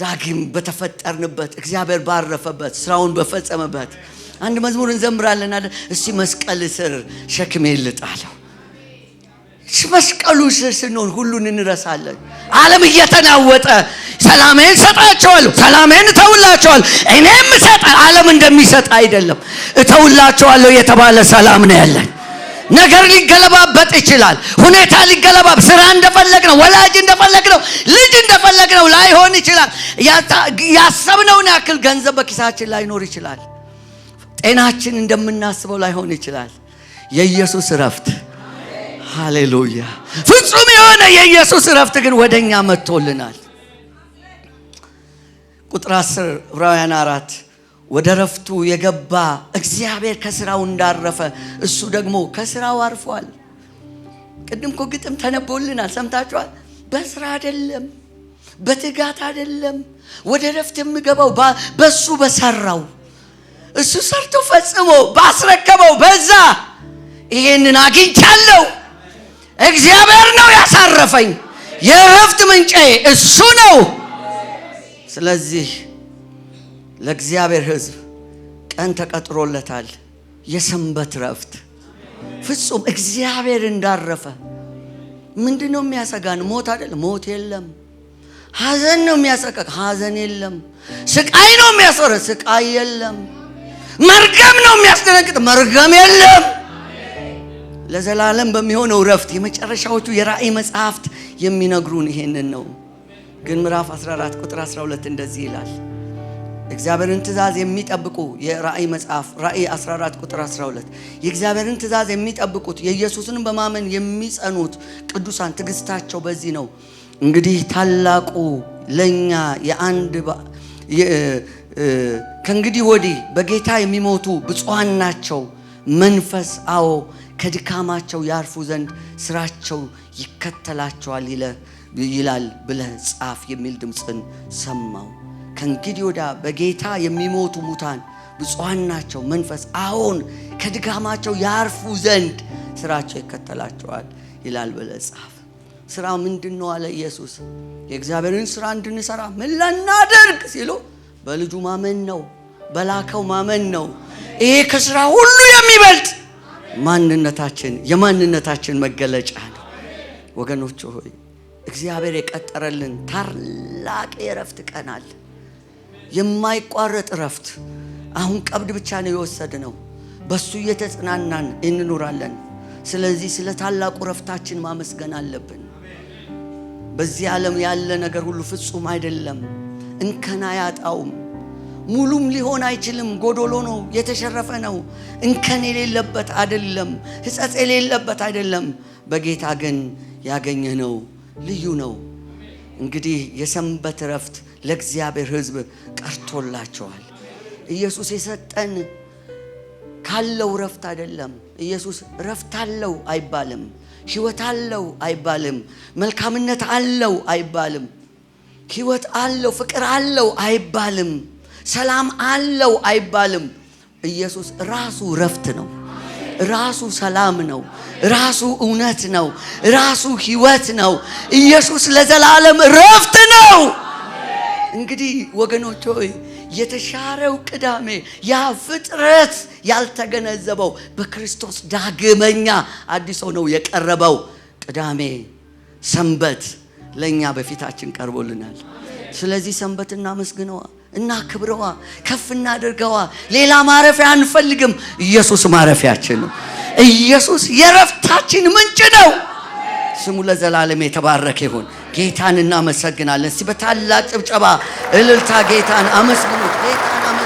ዳግም በተፈጠርንበት፣ እግዚአብሔር ባረፈበት፣ ስራውን በፈጸመበት። አንድ መዝሙር እንዘምራለን አይደል? እስቲ መስቀል ስር ሸክሜ ልጣለው። መስቀሉ ስር ስንሆን ሁሉን እንረሳለን። ዓለም እየተናወጠ ሰላሜን ሰጣቸዋለሁ፣ ሰላሜን እተውላቸዋለሁ። እኔም ዓለም እንደሚሰጥ አይደለም፣ እተውላቸዋለሁ የተባለ ሰላም ነው ያለን። ነገር ሊገለባበጥ ይችላል። ሁኔታ ሊገለባበጥ፣ ስራ እንደፈለግነው፣ ወላጅ እንደፈለግነው፣ ልጅ እንደፈለግነው ላይሆን ይችላል። ያሰብነውን ያክል ገንዘብ በኪሳችን ላይኖር ይችላል። ጤናችን እንደምናስበው ላይሆን ይችላል። የኢየሱስ ረፍት ሃሌሉያ! ፍጹም የሆነ የኢየሱስ ረፍት ግን ወደኛ መጥቶልናል። ቁጥር 10 ዕብራውያን 4 ወደ ረፍቱ የገባ እግዚአብሔር ከስራው እንዳረፈ እሱ ደግሞ ከስራው አርፏል። ቅድም እኮ ግጥም ተነቦልናል፣ ሰምታችኋል። በስራ አይደለም፣ በትጋት አይደለም ወደ ረፍት የምገባው፣ በሱ በሰራው፣ እሱ ሰርቶ ፈጽሞ ባስረከበው በዛ ይሄንን አግኝቻለሁ። እግዚአብሔር ነው ያሳረፈኝ። የረፍት ምንጭ እሱ ነው። ስለዚህ ለእግዚአብሔር ሕዝብ ቀን ተቀጥሮለታል። የሰንበት ረፍት ፍጹም እግዚአብሔር እንዳረፈ። ምንድነው የሚያሰጋን? ሞት አይደለም፣ ሞት የለም። ሐዘን ነው የሚያሰጋን፣ ሐዘን የለም። ስቃይ ነው የሚያስወረ፣ ስቃይ የለም። መርገም ነው የሚያስደነግጥ፣ መርገም የለም። ለዘላለም በሚሆነው ረፍት የመጨረሻዎቹ የራእይ መጽሐፍት የሚነግሩን ይሄንን ነው። ግን ምዕራፍ 14 ቁጥር 12 እንደዚህ ይላል። እግዚአብሔርን ትእዛዝ የሚጠብቁ የራእይ መጽሐፍ ራእይ 14 ቁጥር 12 የእግዚአብሔርን ትእዛዝ የሚጠብቁት የኢየሱስን በማመን የሚጸኑት ቅዱሳን ትዕግስታቸው በዚህ ነው። እንግዲህ ታላቁ ለኛ ከእንግዲህ ወዲህ በጌታ የሚሞቱ ብፁዓን ናቸው። መንፈስ አዎ ከድካማቸው ያርፉ ዘንድ ስራቸው ይከተላቸዋል ይላል ብለህ ጻፍ የሚል ድምፅን ሰማው። ከእንግዲህ ወዲያ በጌታ የሚሞቱ ሙታን ብፁዓን ናቸው። መንፈስ አዎን ከድካማቸው ያርፉ ዘንድ ስራቸው ይከተላቸዋል ይላል ብለህ ጻፍ። ስራ ምንድን ነው አለ ኢየሱስ። የእግዚአብሔርን ስራ እንድንሰራ ምን ልናደርግ ሲሉ በልጁ ማመን ነው፣ በላከው ማመን ነው። ይሄ ከስራ ሁሉ የሚበልጥ የማንነታችን መገለጫ ነው። ወገኖች ሆይ እግዚአብሔር የቀጠረልን ታላቅ የረፍት ቀን አለ። የማይቋረጥ ረፍት። አሁን ቀብድ ብቻ ነው የወሰድነው። በሱ እየተጽናናን እንኖራለን። ስለዚህ ስለ ታላቁ ረፍታችን ማመስገን አለብን። በዚህ ዓለም ያለ ነገር ሁሉ ፍጹም አይደለም፣ እንከን አያጣውም። ሙሉም ሊሆን አይችልም፣ ጎዶሎ ነው፣ የተሸረፈ ነው። እንከን የሌለበት አይደለም፣ ሕጸጽ የሌለበት አይደለም። በጌታ ግን ያገኘነው ልዩ ነው። እንግዲህ የሰንበት ረፍት ለእግዚአብሔር ሕዝብ ቀርቶላቸዋል። ኢየሱስ የሰጠን ካለው ረፍት አይደለም። ኢየሱስ ረፍት አለው አይባልም፣ ሕይወት አለው አይባልም፣ መልካምነት አለው አይባልም፣ ሕይወት አለው ፍቅር አለው አይባልም፣ ሰላም አለው አይባልም። ኢየሱስ ራሱ ረፍት ነው፣ ራሱ ሰላም ነው፣ ራሱ እውነት ነው፣ ራሱ ሕይወት ነው። ኢየሱስ ለዘላለም ረፍት ነው። እንግዲህ ወገኖች ሆይ የተሻረው ቅዳሜ ያ ፍጥረት ያልተገነዘበው በክርስቶስ ዳግመኛ አዲስ ሆነው የቀረበው ቅዳሜ ሰንበት ለኛ በፊታችን ቀርቦልናል። ስለዚህ ሰንበት እናመስግነዋ፣ እናክብረዋ፣ ከፍ እናድርገዋ። ሌላ ማረፊያ አንፈልግም። ኢየሱስ ማረፊያችን ነው። ኢየሱስ የረፍታችን ምንጭ ነው። ስሙ ለዘላለም የተባረከ ይሁን። ጌታን እናመሰግናለን። እስቲ በታላቅ ጭብጨባ እልልታ ጌታን አመስግኑት። ጌታን